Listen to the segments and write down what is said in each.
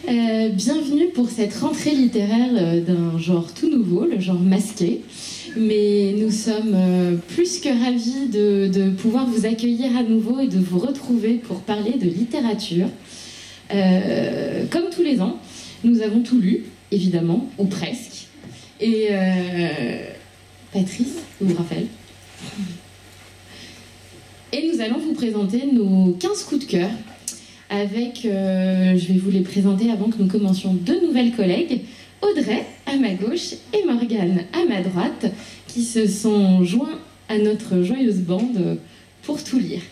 Bienvenue pour cette rentrée littéraire d'un genre tout nouveau, le genre masqué. Mais nous sommes plus que ravis de pouvoir vous accueillir à nouveau et de vous retrouver pour parler de littérature. Comme tous les ans, nous avons tout lu, évidemment, ou presque. Et Patrice ou Raphaël. Et nous allons vous présenter nos 15 coups de cœur avec, je vais vous les présenter avant que nous commencions, deux nouvelles collègues, Audrey à ma gauche et Morgane à ma droite, qui se sont joints à notre joyeuse bande pour tout lire.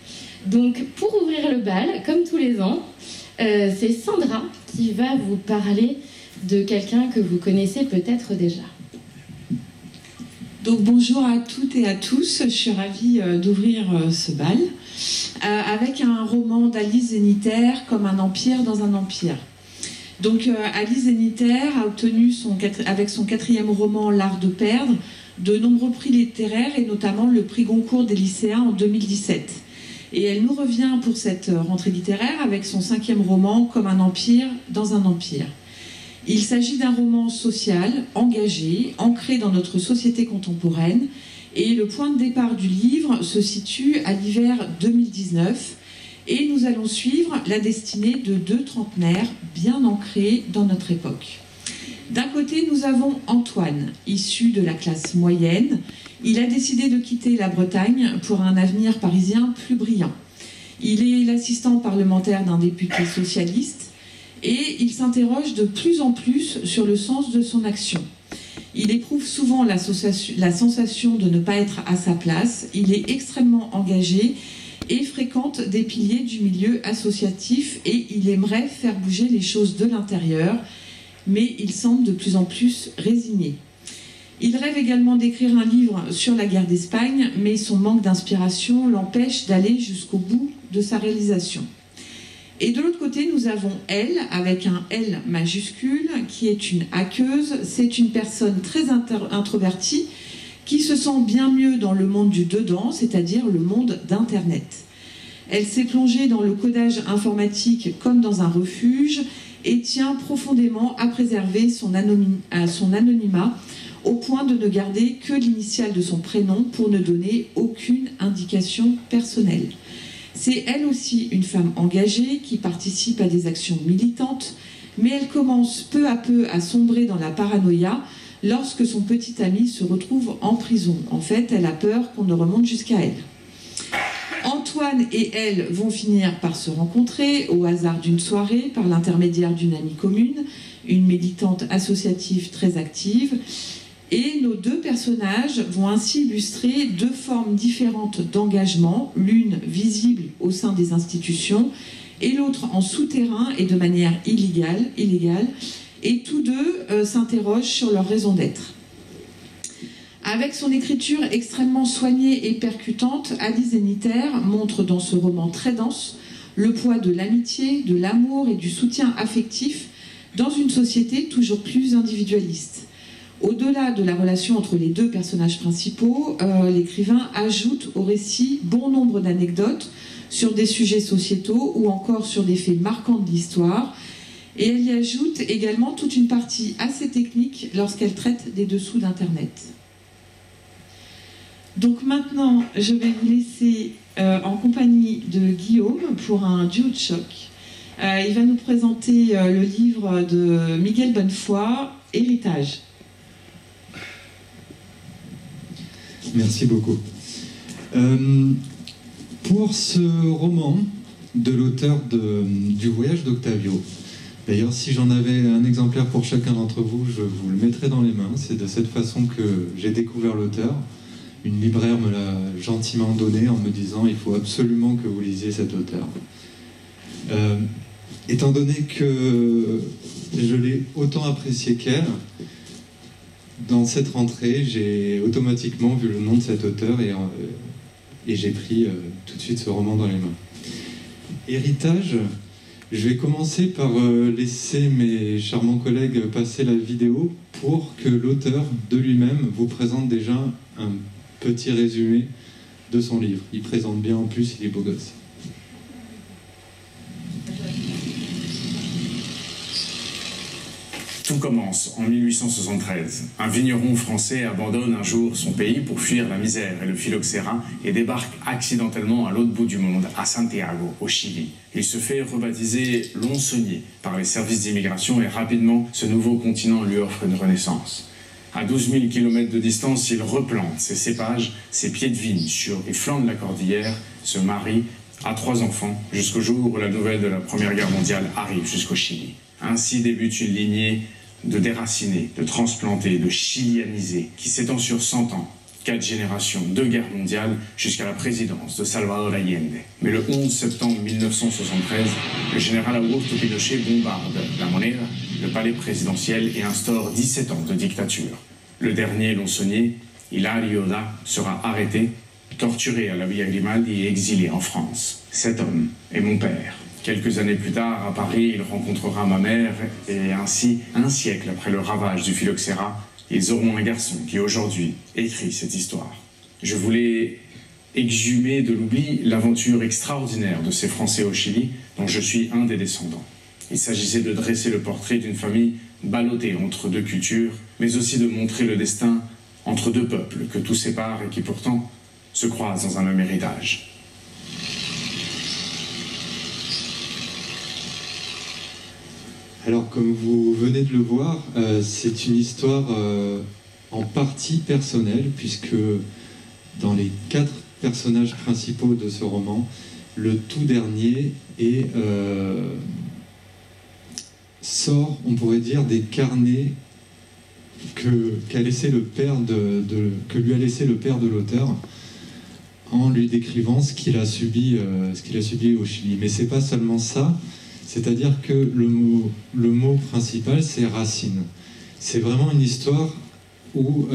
Donc pour ouvrir le bal, comme tous les ans, c'est Sandra qui va vous parler de quelqu'un que vous connaissez peut-être déjà. Donc bonjour à toutes et à tous, je suis ravie d'ouvrir ce bal avec un roman d'Alice Zeniter, Comme un empire dans un empire. Donc Alice Zeniter a obtenu avec son 4e roman L'art de perdre de nombreux prix littéraires et notamment le prix Goncourt des lycéens en 2017. Et elle nous revient pour cette rentrée littéraire avec son 5e roman Comme un empire dans un empire. Il s'agit d'un roman social, engagé, ancré dans notre société contemporaine. Et le point de départ du livre se situe à l'hiver 2019. Et nous allons suivre la destinée de deux trentenaires bien ancrés dans notre époque. D'un côté, nous avons Antoine, issu de la classe moyenne. Il a décidé de quitter la Bretagne pour un avenir parisien plus brillant. Il est l'assistant parlementaire d'un député socialiste. Et il s'interroge de plus en plus sur le sens de son action. Il éprouve souvent la sensation de ne pas être à sa place. Il est extrêmement engagé et fréquente des piliers du milieu associatif et il aimerait faire bouger les choses de l'intérieur, mais il semble de plus en plus résigné. Il rêve également d'écrire un livre sur la guerre d'Espagne, mais son manque d'inspiration l'empêche d'aller jusqu'au bout de sa réalisation. Et de l'autre côté, nous avons elle, avec un L majuscule, qui est une hackeuse. C'est une personne très introvertie qui se sent bien mieux dans le monde du dedans, c'est-à-dire le monde d'Internet. Elle s'est plongée dans le codage informatique comme dans un refuge et tient profondément à préserver son anonymat au point de ne garder que l'initiale de son prénom pour ne donner aucune indication personnelle. C'est elle aussi une femme engagée qui participe à des actions militantes, mais elle commence peu à peu à sombrer dans la paranoïa lorsque son petit ami se retrouve en prison. En fait, elle a peur qu'on ne remonte jusqu'à elle. Antoine et elle vont finir par se rencontrer au hasard d'une soirée par l'intermédiaire d'une amie commune, une militante associative très active. Et nos deux personnages vont ainsi illustrer deux formes différentes d'engagement, l'une visible au sein des institutions et l'autre en souterrain et de manière illégale. Et tous deux s'interrogent sur leur raison d'être. Avec son écriture extrêmement soignée et percutante, Alice Zeniter montre dans ce roman très dense le poids de l'amitié, de l'amour et du soutien affectif dans une société toujours plus individualiste. Au-delà de la relation entre les deux personnages principaux, l'écrivain ajoute au récit bon nombre d'anecdotes sur des sujets sociétaux ou encore sur des faits marquants de l'histoire. Et elle y ajoute également toute une partie assez technique lorsqu'elle traite des dessous d'Internet. Donc maintenant, je vais vous laisser en compagnie de Guillaume pour un duo de choc. Il va nous présenter le livre de Miguel Bonnefoy, Héritage. Merci beaucoup. Pour ce roman de l'auteur du Voyage d'Octavio, d'ailleurs si j'en avais un exemplaire pour chacun d'entre vous, je vous le mettrai dans les mains. C'est de cette façon que j'ai découvert l'auteur. Une libraire me l'a gentiment donné en me disant « il faut absolument que vous lisiez cet auteur ». Étant donné que je l'ai autant apprécié qu'elle, dans cette rentrée, j'ai automatiquement vu le nom de cet auteur et j'ai pris tout de suite ce roman dans les mains. Héritage, je vais commencer par laisser mes charmants collègues passer la vidéo pour que l'auteur de lui-même vous présente déjà un petit résumé de son livre. Il présente bien en plus, il est beau gosse. Tout commence en 1873. Un vigneron français abandonne un jour son pays pour fuir la misère et le phylloxéra et débarque accidentellement à l'autre bout du monde, à Santiago, au Chili. Il se fait rebaptiser Lonsonnier par les services d'immigration et rapidement, ce nouveau continent lui offre une renaissance. À 12 000 km de distance, il replante ses cépages, ses pieds de vigne sur les flancs de la cordillère, se marie, a 3 enfants, jusqu'au jour où la nouvelle de la Première Guerre mondiale arrive jusqu'au Chili. Ainsi débute une lignée de déracinés, de transplantés, de chilianisés, qui s'étend sur 100 ans, 4 générations, 2 guerres mondiales, jusqu'à la présidence de Salvador Allende. Mais le 11 septembre 1973, le général Augusto Pinochet bombarde la Moneda, le palais présidentiel, et instaure 17 ans de dictature. Le dernier Lonsonnier, Hilario Da, sera arrêté, torturé à la Villa Grimaldi et exilé en France. Cet homme est mon père. Quelques années plus tard, à Paris, il rencontrera ma mère et ainsi, un siècle après le ravage du phylloxéra, ils auront un garçon qui aujourd'hui écrit cette histoire. Je voulais exhumer de l'oubli l'aventure extraordinaire de ces Français au Chili dont je suis un des descendants. Il s'agissait de dresser le portrait d'une famille ballottée entre 2 cultures, mais aussi de montrer le destin entre 2 peuples que tout sépare et qui pourtant se croisent dans un même héritage. Alors, comme vous venez de le voir, c'est une histoire en partie personnelle, puisque dans les 4 personnages principaux de ce roman, le tout dernier sort, on pourrait dire, des carnets que lui a laissé le père de l'auteur, en lui décrivant ce qu'il a subi au Chili. Mais c'est pas seulement ça. C'est-à-dire que le mot principal, c'est racine. C'est vraiment une histoire où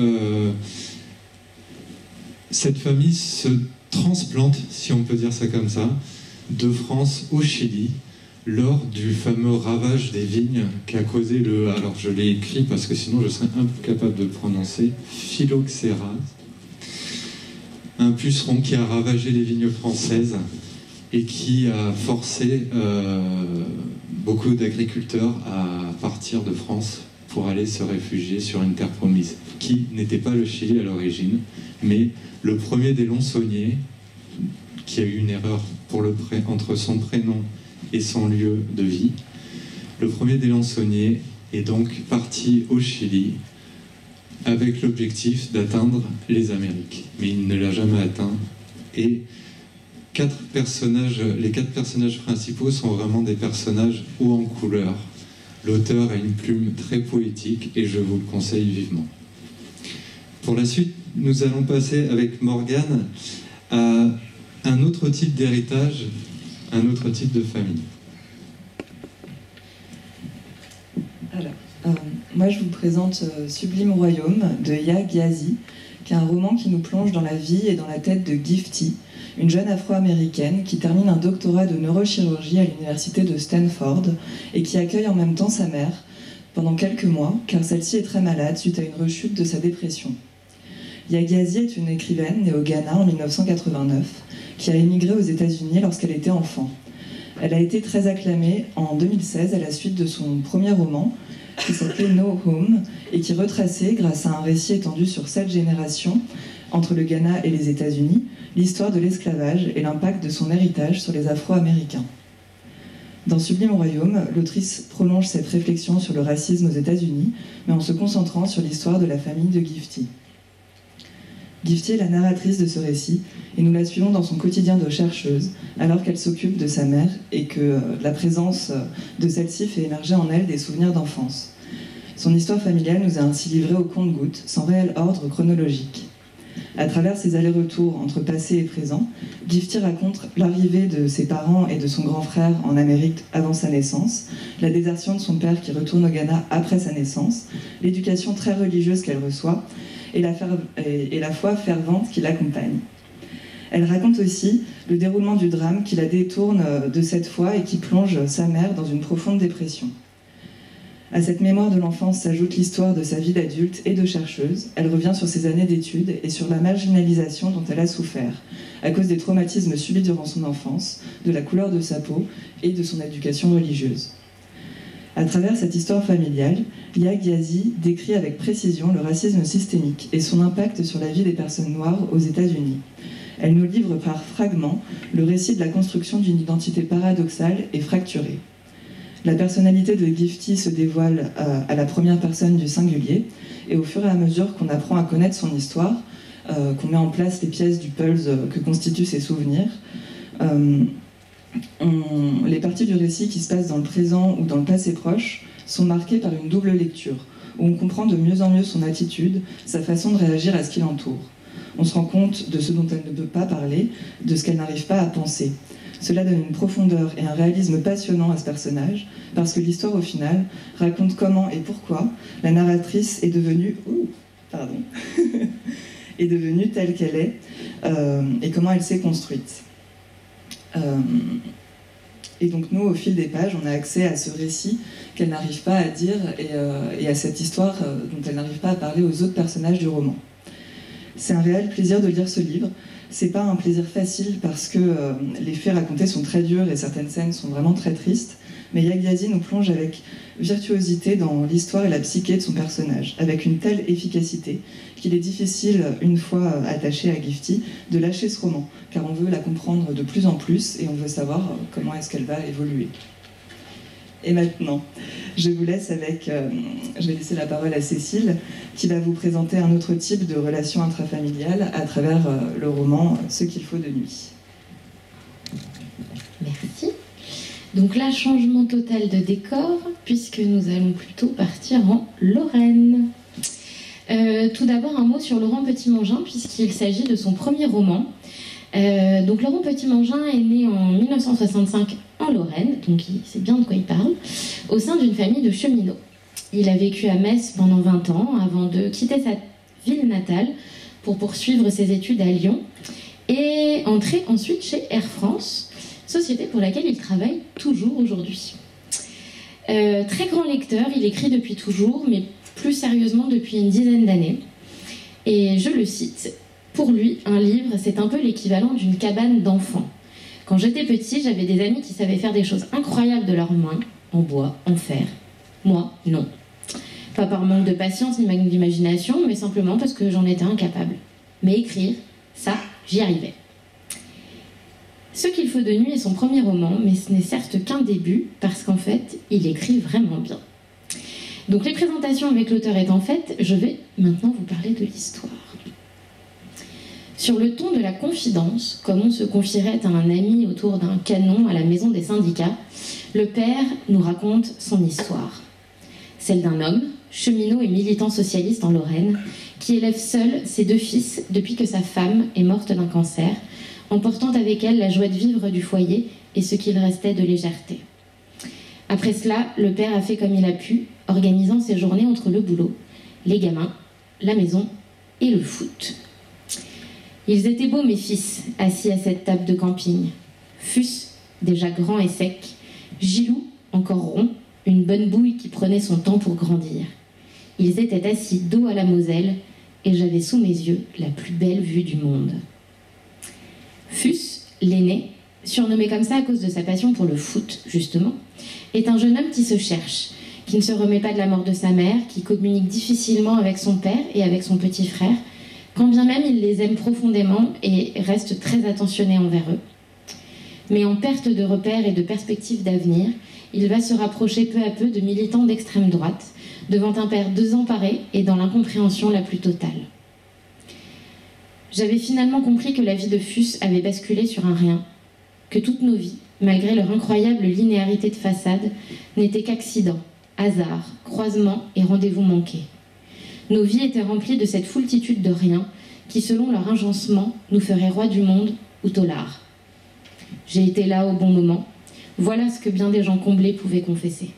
cette famille se transplante, si on peut dire ça comme ça, de France au Chili, lors du fameux ravage des vignes qu'a causé alors je l'ai écrit parce que sinon je serais incapable de le prononcer, phylloxéra, un puceron qui a ravagé les vignes françaises et qui a forcé beaucoup d'agriculteurs à partir de France pour aller se réfugier sur une terre promise, qui n'était pas le Chili à l'origine, mais le premier des Lonsonniers, qui a eu une erreur entre son prénom et son lieu de vie. Le premier des Lonsonniers est donc parti au Chili avec l'objectif d'atteindre les Amériques. Mais il ne l'a jamais atteint, et les 4 personnages principaux sont vraiment des personnages hauts en couleur. L'auteur a une plume très poétique et je vous le conseille vivement. Pour la suite, nous allons passer avec Morgane à un autre type d'héritage, un autre type de famille. Alors, moi je vous présente Sublime Royaume de Ya Gyazi, qui est un roman qui nous plonge dans la vie et dans la tête de Gifty, une jeune afro-américaine qui termine un doctorat de neurochirurgie à l'université de Stanford et qui accueille en même temps sa mère pendant quelques mois, car celle-ci est très malade suite à une rechute de sa dépression. Ya Gyazi est une écrivaine née au Ghana en 1989, qui a émigré aux États-Unis lorsqu'elle était enfant. Elle a été très acclamée en 2016 à la suite de son premier roman, qui s'appelait No Home, et qui retraçait, grâce à un récit étendu sur 7 générations, entre le Ghana et les États-Unis, l'histoire de l'esclavage et l'impact de son héritage sur les Afro-Américains. Dans Sublime Royaume, l'autrice prolonge cette réflexion sur le racisme aux États-Unis, mais en se concentrant sur l'histoire de la famille de Gifty. Gifty est la narratrice de ce récit, et nous la suivons dans son quotidien de chercheuse, alors qu'elle s'occupe de sa mère et que la présence de celle-ci fait émerger en elle des souvenirs d'enfance. Son histoire familiale nous est ainsi livrée au compte-gouttes, sans réel ordre chronologique. À travers ses allers-retours entre passé et présent, Gifty raconte l'arrivée de ses parents et de son grand frère en Amérique avant sa naissance, la désertion de son père qui retourne au Ghana après sa naissance, l'éducation très religieuse qu'elle reçoit et la foi fervente qui l'accompagne. Elle raconte aussi le déroulement du drame qui la détourne de cette foi et qui plonge sa mère dans une profonde dépression. À cette mémoire de l'enfance s'ajoute l'histoire de sa vie d'adulte et de chercheuse. Elle revient sur ses années d'études et sur la marginalisation dont elle a souffert, à cause des traumatismes subis durant son enfance, de la couleur de sa peau et de son éducation religieuse. À travers cette histoire familiale, Yaa Gyasi décrit avec précision le racisme systémique et son impact sur la vie des personnes noires aux États-Unis. Elle nous livre par fragments le récit de la construction d'une identité paradoxale et fracturée. La personnalité de Gifty se dévoile à la première personne du singulier, et au fur et à mesure qu'on apprend à connaître son histoire, qu'on met en place les pièces du puzzle que constituent ses souvenirs, les parties du récit qui se passent dans le présent ou dans le passé proche sont marquées par une double lecture, où on comprend de mieux en mieux son attitude, sa façon de réagir à ce qui l'entoure. On se rend compte de ce dont elle ne peut pas parler, de ce qu'elle n'arrive pas à penser. Cela donne une profondeur et un réalisme passionnant à ce personnage, parce que l'histoire, au final, raconte comment et pourquoi la narratrice est devenue... est devenue telle qu'elle est, et comment elle s'est construite. Et donc nous, au fil des pages, on a accès à ce récit qu'elle n'arrive pas à dire et à cette histoire dont elle n'arrive pas à parler aux autres personnages du roman. C'est un réel plaisir de lire ce livre. C'est pas un plaisir facile parce que les faits racontés sont très durs et certaines scènes sont vraiment très tristes. Mais Yaa Gyasi nous plonge avec virtuosité dans l'histoire et la psyché de son personnage, avec une telle efficacité qu'il est difficile, une fois attaché à Gifty, de lâcher ce roman, car on veut la comprendre de plus en plus et on veut savoir comment est-ce qu'elle va évoluer. Et maintenant, je vous laisse avec... je vais laisser la parole à Cécile, qui va vous présenter un autre type de relation intrafamiliale à travers le roman « Ce qu'il faut de nuit ». Merci. Donc là, changement total de décor, puisque nous allons plutôt partir en Lorraine. Tout d'abord, un mot sur Laurent Petit-Mangin, puisqu'il s'agit de son premier roman. Donc Laurent Petit-Mangin est né en 1965 en Lorraine, donc il sait bien de quoi il parle, au sein d'une famille de cheminots. Il a vécu à Metz pendant 20 ans avant de quitter sa ville natale pour poursuivre ses études à Lyon et entrer ensuite chez Air France, société pour laquelle il travaille toujours aujourd'hui. Très grand lecteur, il écrit depuis toujours, mais plus sérieusement depuis une dizaine d'années. Et je le cite, pour lui, un livre, c'est un peu l'équivalent d'une cabane d'enfants. Quand j'étais petit, j'avais des amis qui savaient faire des choses incroyables de leurs mains, en bois, en fer. Moi, non. Pas par manque de patience ni d'imagination, mais simplement parce que j'en étais incapable. Mais écrire, ça, j'y arrivais. Ce qu'il faut de nuit est son premier roman, mais ce n'est certes qu'un début, parce qu'en fait, il écrit vraiment bien. Donc les présentations avec l'auteur étant faites, je vais maintenant vous parler de l'histoire. Sur le ton de la confidence, comme on se confierait à un ami autour d'un canon à la maison des syndicats, le père nous raconte son histoire. Celle d'un homme, cheminot et militant socialiste en Lorraine, qui élève seul ses 2 fils depuis que sa femme est morte d'un cancer, emportant avec elle la joie de vivre du foyer et ce qu'il restait de légèreté. Après cela, le père a fait comme il a pu, organisant ses journées entre le boulot, les gamins, la maison et le foot. Ils étaient beaux, mes fils, assis à cette table de camping. Fus, déjà grand et sec. Gilou, encore rond, une bonne bouille qui prenait son temps pour grandir. Ils étaient assis dos à la Moselle, et j'avais sous mes yeux la plus belle vue du monde. Fus, l'aîné, surnommé comme ça à cause de sa passion pour le foot, justement, est un jeune homme qui se cherche, qui ne se remet pas de la mort de sa mère, qui communique difficilement avec son père et avec son petit frère, quand bien même il les aime profondément et reste très attentionné envers eux. Mais en perte de repères et de perspectives d'avenir, il va se rapprocher peu à peu de militants d'extrême droite, devant un père désemparé et dans l'incompréhension la plus totale. J'avais finalement compris que la vie de Fus avait basculé sur un rien, que toutes nos vies, malgré leur incroyable linéarité de façade, n'étaient qu'accidents, hasards, croisements et rendez-vous manqués. Nos vies étaient remplies de cette foultitude de riens qui, selon leur agencement, nous feraient rois du monde ou taulards. J'ai été là au bon moment. Voilà ce que bien des gens comblés pouvaient confesser.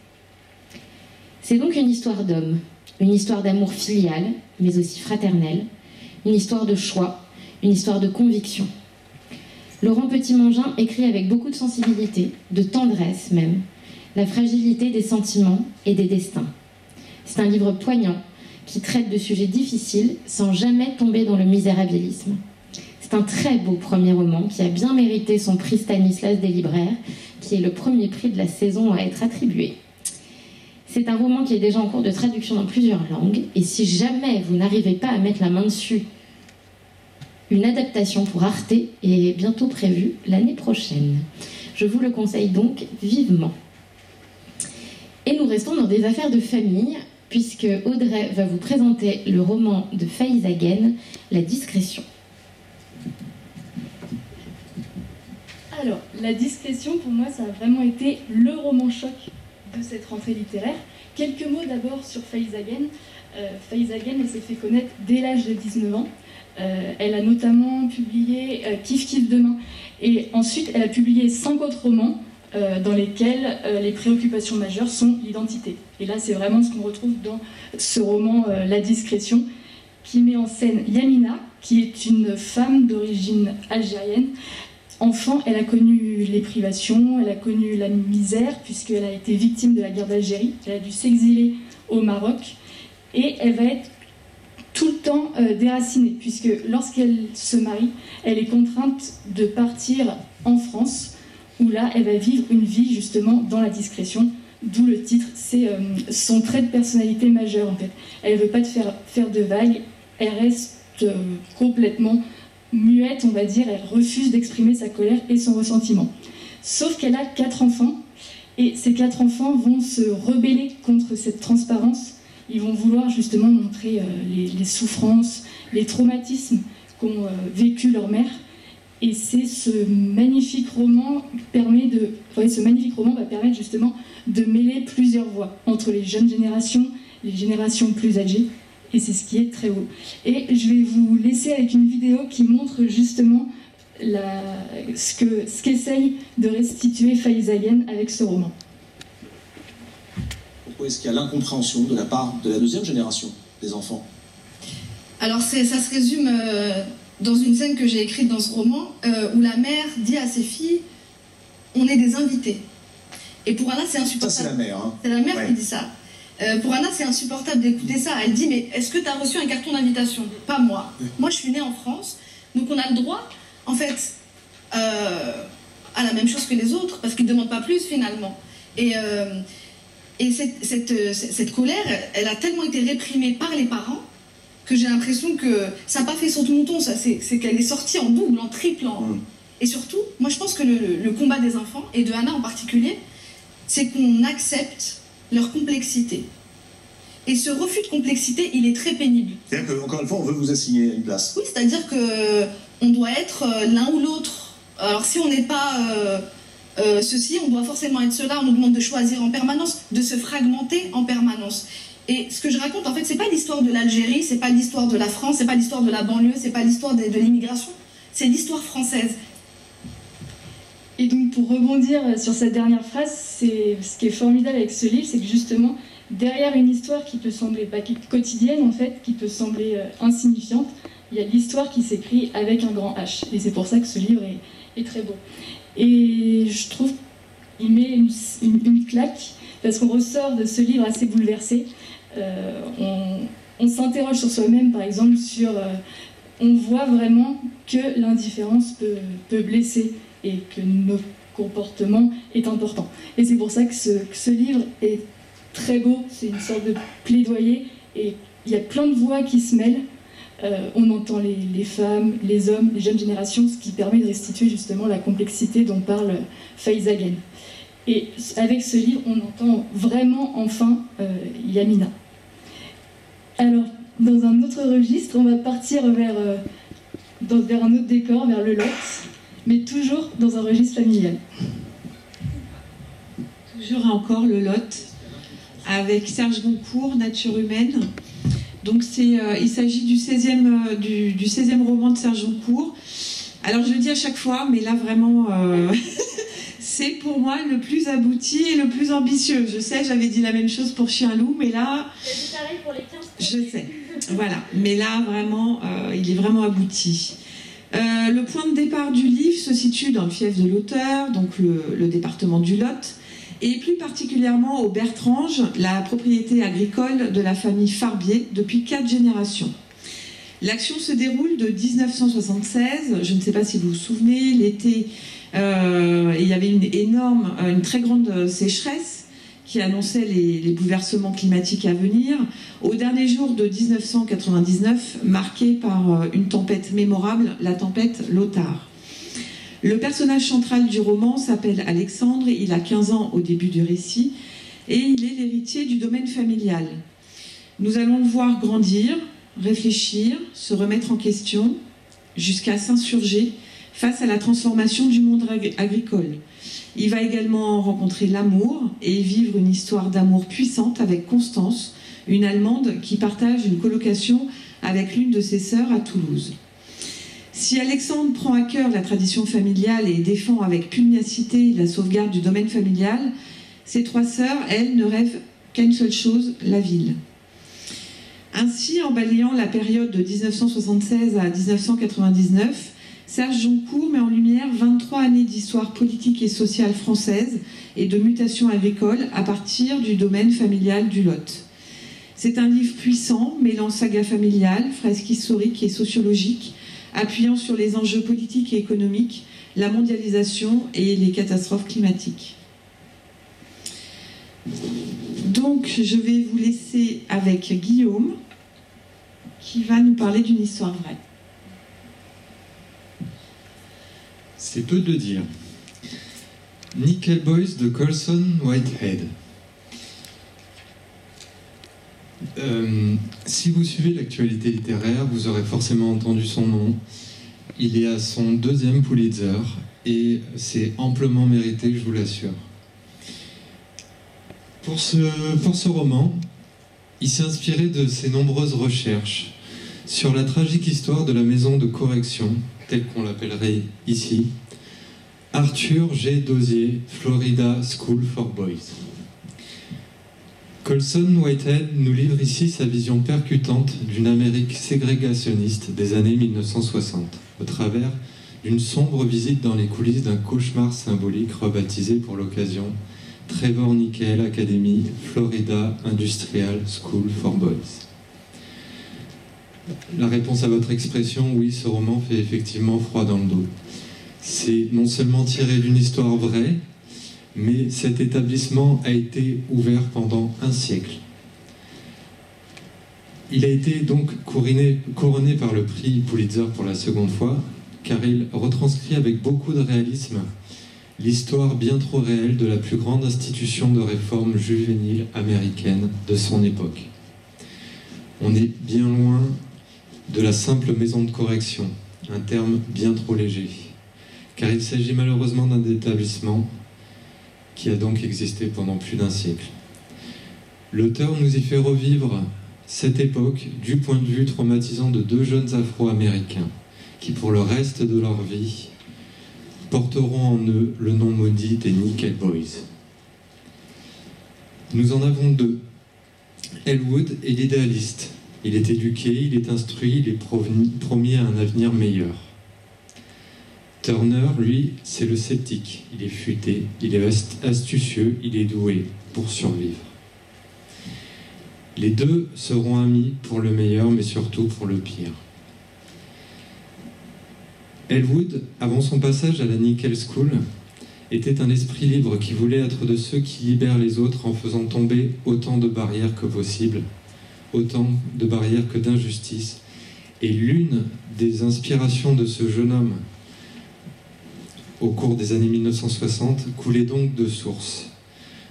C'est donc une histoire d'homme, une histoire d'amour filial, mais aussi fraternel, une histoire de choix, une histoire de conviction. Laurent Petit-Mangin écrit avec beaucoup de sensibilité, de tendresse même, la fragilité des sentiments et des destins. C'est un livre poignant, qui traite de sujets difficiles sans jamais tomber dans le misérabilisme. C'est un très beau premier roman qui a bien mérité son prix Stanislas des libraires, qui est le premier prix de la saison à être attribué. C'est un roman qui est déjà en cours de traduction dans plusieurs langues, et si jamais vous n'arrivez pas à mettre la main dessus, une adaptation pour Arte est bientôt prévue l'année prochaine. Je vous le conseille donc vivement. Et nous restons dans des affaires de famille, puisque Audrey va vous présenter le roman de Faiz Agen, La discrétion. Alors, La discrétion, pour moi, ça a vraiment été le roman choc de cette rentrée littéraire. Quelques mots d'abord sur Faiz Agen. Faiz Agen, elle s'est fait connaître dès l'âge de 19 ans. Elle a notamment publié Kif Kif Demain. Et ensuite, elle a publié 5 autres romans dans lesquels les préoccupations majeures sont l'identité. Et là, c'est vraiment ce qu'on retrouve dans ce roman La discrétion, qui met en scène Yamina, qui est une femme d'origine algérienne. Enfant, elle a connu les privations, elle a connu la misère, puisqu'elle a été victime de la guerre d'Algérie. Elle a dû s'exiler au Maroc. Et elle va être tout le temps déracinée, puisque lorsqu'elle se marie, elle est contrainte de partir en France, où là, elle va vivre une vie justement dans la discrétion, d'où le titre, c'est son trait de personnalité majeur en fait. Elle ne veut pas faire de vagues, elle reste complètement muette, on va dire, elle refuse d'exprimer sa colère et son ressentiment. Sauf qu'elle a 4 enfants, et ces 4 enfants vont se rebeller contre cette transparence. Ils vont vouloir justement montrer les souffrances, les traumatismes qu'ont vécu leur mère. Et c'est ce magnifique roman va permettre justement de mêler plusieurs voix entre les jeunes générations, les générations plus âgées. Et c'est ce qui est très beau. Et je vais vous laisser avec une vidéo qui montre justement ce qu'essaye de restituer Faiz Agen avec ce roman. Pourquoi est-ce qu'il y a l'incompréhension de la part de la deuxième génération des enfants? Alors ça se résume dans une scène que j'ai écrite dans ce roman, où la mère dit à ses filles « on est des invités ». Et pour Anna, c'est insupportable. Ça, c'est la mère. Hein. C'est la mère ouais. qui dit ça. Pour Anna, c'est insupportable d'écouter ça. Elle dit « mais est-ce que tu as reçu un carton d'invitation ?» Pas moi. Moi, je suis née en France, donc on a le droit, en fait, à la même chose que les autres, parce qu'ils ne demandent pas plus, finalement. Et cette colère, elle a tellement été réprimée par les parents que j'ai l'impression que ça n'a pas fait sauter mon ton, c'est qu'elle est sortie en double, en triple. Et surtout, moi je pense que le combat des enfants, et de Anna en particulier, c'est qu'on accepte leur complexité. Et ce refus de complexité, il est très pénible. C'est-à-dire qu'encore une fois, on veut vous assigner à une place. Oui, c'est-à-dire qu'on doit être l'un ou l'autre. Alors si on n'est pas ceci, on doit forcément être cela, on nous demande de choisir en permanence, de se fragmenter en permanence. Et ce que je raconte, en fait, c'est pas l'histoire de l'Algérie, c'est pas l'histoire de la France, c'est pas l'histoire de la banlieue, c'est pas l'histoire de l'immigration, c'est l'histoire française. Et donc pour rebondir sur cette dernière phrase, ce qui est formidable avec ce livre, c'est que justement, derrière une histoire qui peut sembler pas quotidienne, en fait, qui peut sembler insignifiante, il y a l'histoire qui s'écrit avec un grand H. Et c'est pour ça que ce livre est très beau. Et je trouve qu'il met une claque, parce qu'on ressort de ce livre assez bouleversé. On s'interroge sur soi-même, par exemple, on voit vraiment que l'indifférence peut blesser et que notre comportement est important. Et c'est pour ça que ce livre est très beau, c'est une sorte de plaidoyer, et il y a plein de voix qui se mêlent. On entend les femmes, les hommes, les jeunes générations, ce qui permet de restituer justement la complexité dont parle Faiz Agen. Et avec ce livre, on entend vraiment enfin Yamina. Alors, dans un autre registre, on va partir vers un autre décor, vers le Lot, mais toujours dans un registre familial. Toujours encore le Lot, avec Serge Goncourt, Nature humaine. Donc il s'agit du 16e roman de Serge Goncourt. Alors je le dis à chaque fois, mais là vraiment, c'est pour moi le plus abouti et le plus ambitieux. Je sais, j'avais dit la même chose pour Chien Loup, mais là... C'est pareil pour les 15. Je sais, voilà. Mais là, vraiment, il est vraiment abouti. Le point de départ du livre se situe dans le fief de l'auteur, donc le département du Lot, et plus particulièrement au Bertrange, la propriété agricole de la famille Farbier depuis 4 générations. L'action se déroule de 1976, je ne sais pas si vous vous souvenez, l'été, il y avait une très grande sécheresse, qui annonçait les bouleversements climatiques à venir, au dernier jour de 1999, marqué par une tempête mémorable, la tempête Lothar. Le personnage central du roman s'appelle Alexandre, il a 15 ans au début du récit, et il est l'héritier du domaine familial. Nous allons le voir grandir, réfléchir, se remettre en question, jusqu'à s'insurger face à la transformation du monde agricole. Il va également rencontrer l'amour et vivre une histoire d'amour puissante avec Constance, une Allemande qui partage une colocation avec l'une de ses sœurs à Toulouse. Si Alexandre prend à cœur la tradition familiale et défend avec pugnacité la sauvegarde du domaine familial, ses trois sœurs, elles, ne rêvent qu'à une seule chose, la ville. Ainsi, en balayant la période de 1976 à 1999, Serge Joncourt met en lumière 23 années d'histoire politique et sociale française et de mutation agricole à partir du domaine familial du Lot. C'est un livre puissant, mêlant saga familiale, fresque historique et sociologique, appuyant sur les enjeux politiques et économiques, la mondialisation et les catastrophes climatiques. Donc, je vais vous laisser avec Guillaume, qui va nous parler d'une histoire vraie. C'est peu de le dire. Nickel Boys de Colson Whitehead. Si vous suivez l'actualité littéraire, vous aurez forcément entendu son nom. Il est à son 2e Pulitzer et c'est amplement mérité, je vous l'assure. Pour ce roman, il s'est inspiré de ses nombreuses recherches sur la tragique histoire de la maison de correction, telle qu'on l'appellerait ici, Arthur G. Dozier, Florida School for Boys. Colson Whitehead nous livre ici sa vision percutante d'une Amérique ségrégationniste des années 1960, au travers d'une sombre visite dans les coulisses d'un cauchemar symbolique rebaptisé pour l'occasion Trevor Nickel Academy Florida Industrial School for Boys. La réponse à votre expression, oui, ce roman fait effectivement froid dans le dos. C'est non seulement tiré d'une histoire vraie, mais cet établissement a été ouvert pendant un siècle. Il a été donc couronné par le prix Pulitzer pour la seconde fois, car il retranscrit avec beaucoup de réalisme l'histoire bien trop réelle de la plus grande institution de réforme juvénile américaine de son époque. On est bien loin de la simple maison de correction, un terme bien trop léger, car il s'agit malheureusement d'un établissement qui a donc existé pendant plus d'un siècle. L'auteur nous y fait revivre cette époque du point de vue traumatisant de 2 jeunes Afro-Américains qui, pour le reste de leur vie, porteront en eux le nom maudit des Nickel Boys. Nous en avons 2. Elwood est l'idéaliste. Il est éduqué, il est instruit, il est promis à un avenir meilleur. Turner, lui, c'est le sceptique. Il est futé, il est astucieux, il est doué pour survivre. Les 2 seront amis pour le meilleur, mais surtout pour le pire. Elwood, avant son passage à la Nickel School, était un esprit libre qui voulait être de ceux qui libèrent les autres en faisant tomber autant de barrières que possible, autant de barrières que d'injustices. Et l'une des inspirations de ce jeune homme au cours des années 1960 coulait donc de source,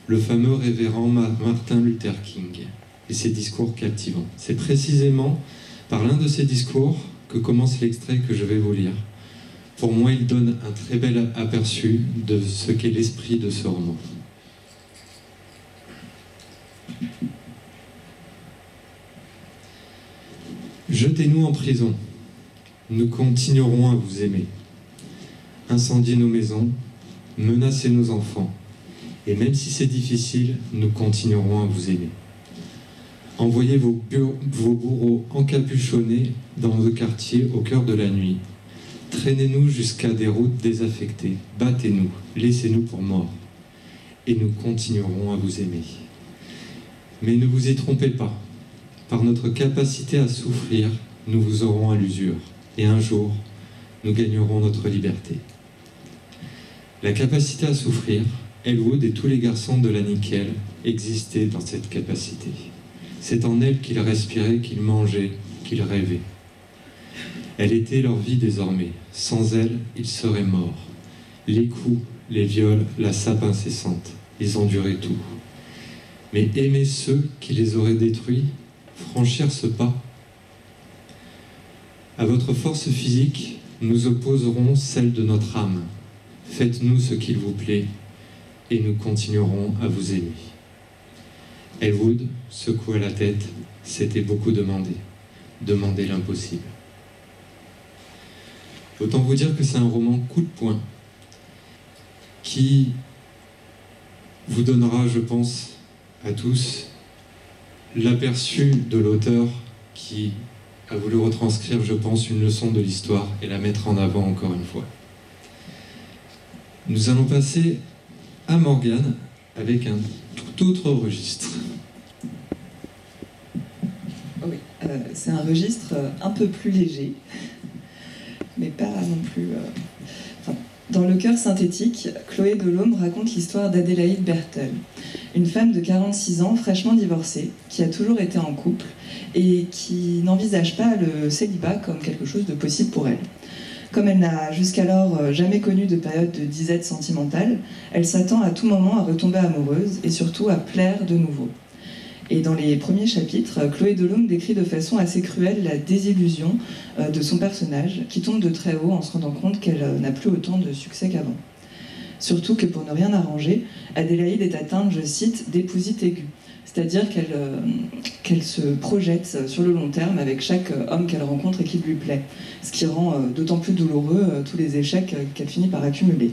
le fameux révérend Martin Luther King et ses discours captivants. C'est précisément par l'un de ses discours que commence l'extrait que je vais vous lire. Pour moi, il donne un très bel aperçu de ce qu'est l'esprit de ce roman. Jetez-nous en prison, nous continuerons à vous aimer. Incendiez nos maisons, menacez nos enfants, et même si c'est difficile, nous continuerons à vous aimer. Envoyez vos bourreaux encapuchonnés dans nos quartiers au cœur de la nuit. Traînez-nous jusqu'à des routes désaffectées, battez-nous, laissez-nous pour morts, et nous continuerons à vous aimer. Mais ne vous y trompez pas, par notre capacité à souffrir, nous vous aurons à l'usure, et un jour, nous gagnerons notre liberté. La capacité à souffrir, Elwood et tous les garçons de la Nickel existaient dans cette capacité. C'est en elle qu'ils respiraient, qu'ils mangeaient, qu'ils rêvaient. Elle était leur vie désormais. Sans elle, ils seraient morts. Les coups, les viols, la sape incessante, ils enduraient tout. Mais aimer ceux qui les auraient détruits, franchir ce pas. À votre force physique, nous opposerons celle de notre âme. Faites-nous ce qu'il vous plaît, et nous continuerons à vous aimer. Elwood secoua la tête, c'était beaucoup demandé. Demander l'impossible. Autant vous dire que c'est un roman coup de poing qui vous donnera, je pense, à tous l'aperçu de l'auteur qui a voulu retranscrire, je pense, une leçon de l'histoire et la mettre en avant encore une fois. Nous allons passer à Morgane avec un tout autre registre. Oui, c'est un registre un peu plus léger, mais pas non plus... Dans Le cœur synthétique, Chloé Delhomme raconte l'histoire d'Adélaïde Bertel, une femme de 46 ans, fraîchement divorcée, qui a toujours été en couple et qui n'envisage pas le célibat comme quelque chose de possible pour elle. Comme elle n'a jusqu'alors jamais connu de période de disette sentimentale, elle s'attend à tout moment à retomber amoureuse et surtout à plaire de nouveau. Et dans les premiers chapitres, Chloé Delhomme décrit de façon assez cruelle la désillusion de son personnage, qui tombe de très haut en se rendant compte qu'elle n'a plus autant de succès qu'avant. Surtout que pour ne rien arranger, Adélaïde est atteinte, je cite, d'épousite aiguë, c'est-à-dire qu'elle se projette sur le long terme avec chaque homme qu'elle rencontre et qui lui plaît, ce qui rend d'autant plus douloureux tous les échecs qu'elle finit par accumuler.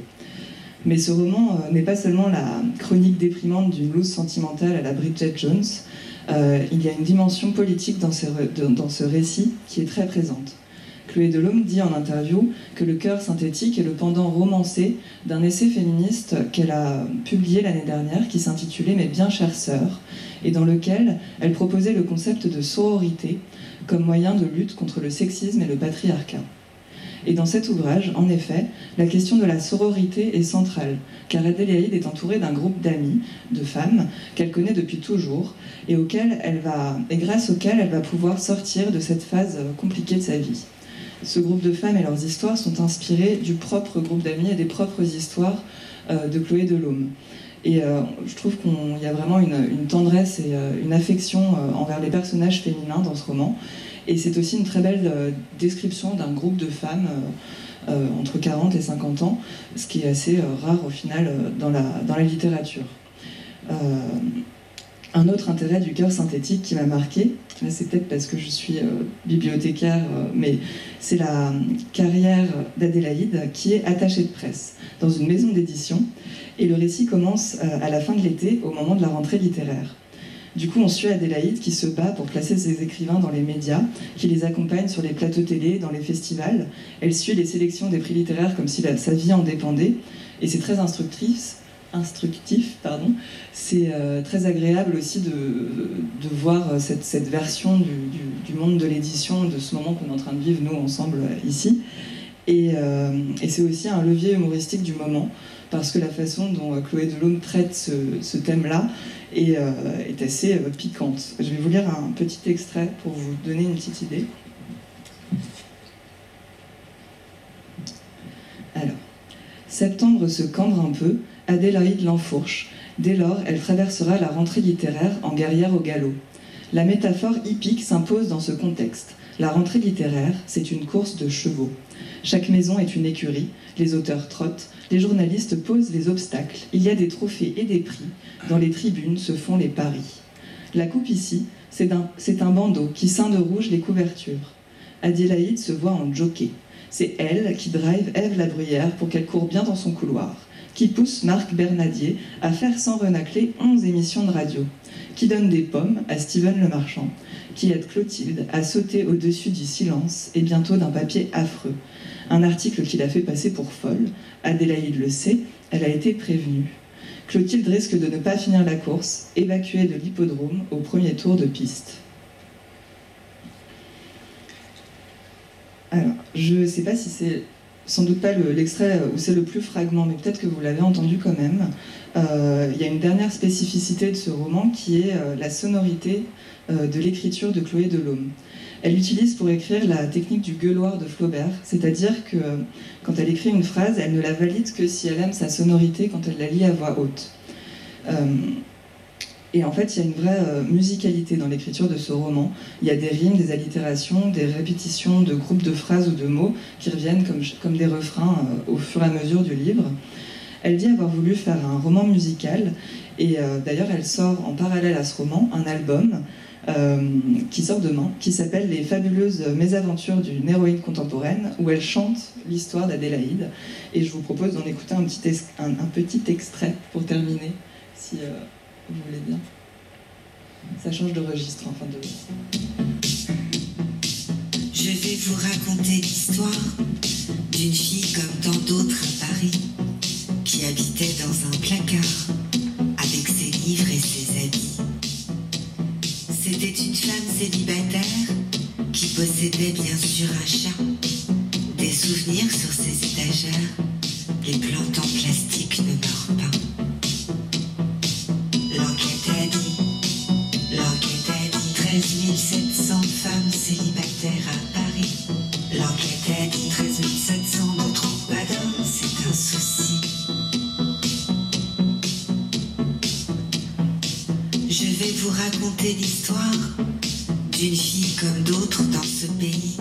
Mais ce roman n'est pas seulement la chronique déprimante d'une loose sentimentale à la Bridget Jones, il y a une dimension politique dans ce récit qui est très présente. Chloé Delhomme dit en interview que Le cœur synthétique est le pendant romancé d'un essai féministe qu'elle a publié l'année dernière qui s'intitulait « Mes bien chères sœurs » et dans lequel elle proposait le concept de sororité comme moyen de lutte contre le sexisme et le patriarcat. Et dans cet ouvrage, en effet, la question de la sororité est centrale, car Adélaïde est entourée d'un groupe d'amis, de femmes, qu'elle connaît depuis toujours, et grâce auquel elle va pouvoir sortir de cette phase compliquée de sa vie. Ce groupe de femmes et leurs histoires sont inspirées du propre groupe d'amis et des propres histoires de Chloé Delhomme. Et je trouve qu'il y a vraiment une tendresse et une affection envers les personnages féminins dans ce roman. Et c'est aussi une très belle description d'un groupe de femmes entre 40 et 50 ans, ce qui est assez rare au final dans la littérature. Un autre intérêt du cœur synthétique qui m'a marqué, c'est peut-être parce que je suis bibliothécaire, mais c'est la carrière d'Adélaïde qui est attachée de presse dans une maison d'édition. Et le récit commence à la fin de l'été, au moment de la rentrée littéraire. Du coup, on suit Adélaïde qui se bat pour placer ses écrivains dans les médias, qui les accompagne sur les plateaux télé, dans les festivals. Elle suit les sélections des prix littéraires comme si sa vie en dépendait. Et c'est très instructif. C'est très agréable aussi de voir cette version du monde de l'édition, de ce moment qu'on est en train de vivre, nous, ensemble, ici. Et c'est aussi un levier humoristique du moment, parce que la façon dont Chloé Delhomme traite ce thème-là est assez piquante. Je vais vous lire un petit extrait pour vous donner une petite idée. Alors, septembre se cambre un peu, Adélaïde l'enfourche. Dès lors, elle traversera la rentrée littéraire en guerrière au galop. La métaphore hippique s'impose dans ce contexte. La rentrée littéraire, c'est une course de chevaux. Chaque maison est une écurie, les auteurs trottent, les journalistes posent les obstacles, il y a des trophées et des prix, dans les tribunes se font les paris. La coupe ici, c'est un bandeau qui ceint de rouge les couvertures. Adélaïde se voit en jockey. C'est elle qui drive Ève la Bruyère pour qu'elle court bien dans son couloir, qui pousse Marc Bernadier à faire sans renacler 11 émissions de radio, qui donne des pommes à Steven le Marchand, qui aide Clotilde à sauter au-dessus du silence et bientôt d'un papier affreux. Un article qui l'a fait passer pour folle. Adélaïde le sait, elle a été prévenue. Clotilde risque de ne pas finir la course, évacuée de l'hippodrome au premier tour de piste. Alors, je ne sais pas si c'est sans doute pas l'extrait où c'est le plus fragment, mais peut-être que vous l'avez entendu quand même. Il y a une dernière spécificité de ce roman qui est la sonorité de l'écriture de Chloé Delhomme. Elle utilise pour écrire la technique du gueuloir de Flaubert, c'est-à-dire que quand elle écrit une phrase, elle ne la valide que si elle aime sa sonorité quand elle la lit à voix haute. Et en fait, il y a une vraie musicalité dans l'écriture de ce roman. Il y a des rimes, des allitérations, des répétitions de groupes de phrases ou de mots qui reviennent comme des refrains au fur et à mesure du livre. Elle dit avoir voulu faire un roman musical, et d'ailleurs, elle sort en parallèle à ce roman un album qui sort demain, qui s'appelle Les fabuleuses mésaventures d'une héroïne contemporaine, où elle chante l'histoire d'Adélaïde. Et je vous propose d'en écouter un petit extrait pour terminer, si vous voulez bien. Ça change de registre en fin de... Je vais vous raconter l'histoire d'une fille comme tant d'autres à Paris, qui habitait dans un placard avec ses livres et ses habits. C'était une femme célibataire qui possédait bien sûr un chat, des souvenirs sur ses étagères, les plantes en plastique ne meurent pas. L'enquête a dit 13 700 femmes célibataires à Paris. L'enquête a dit 13 700 ne trouvent pas d'hommes, c'est un souci. Je vais vous raconter l'histoire d'une fille comme d'autres dans ce pays,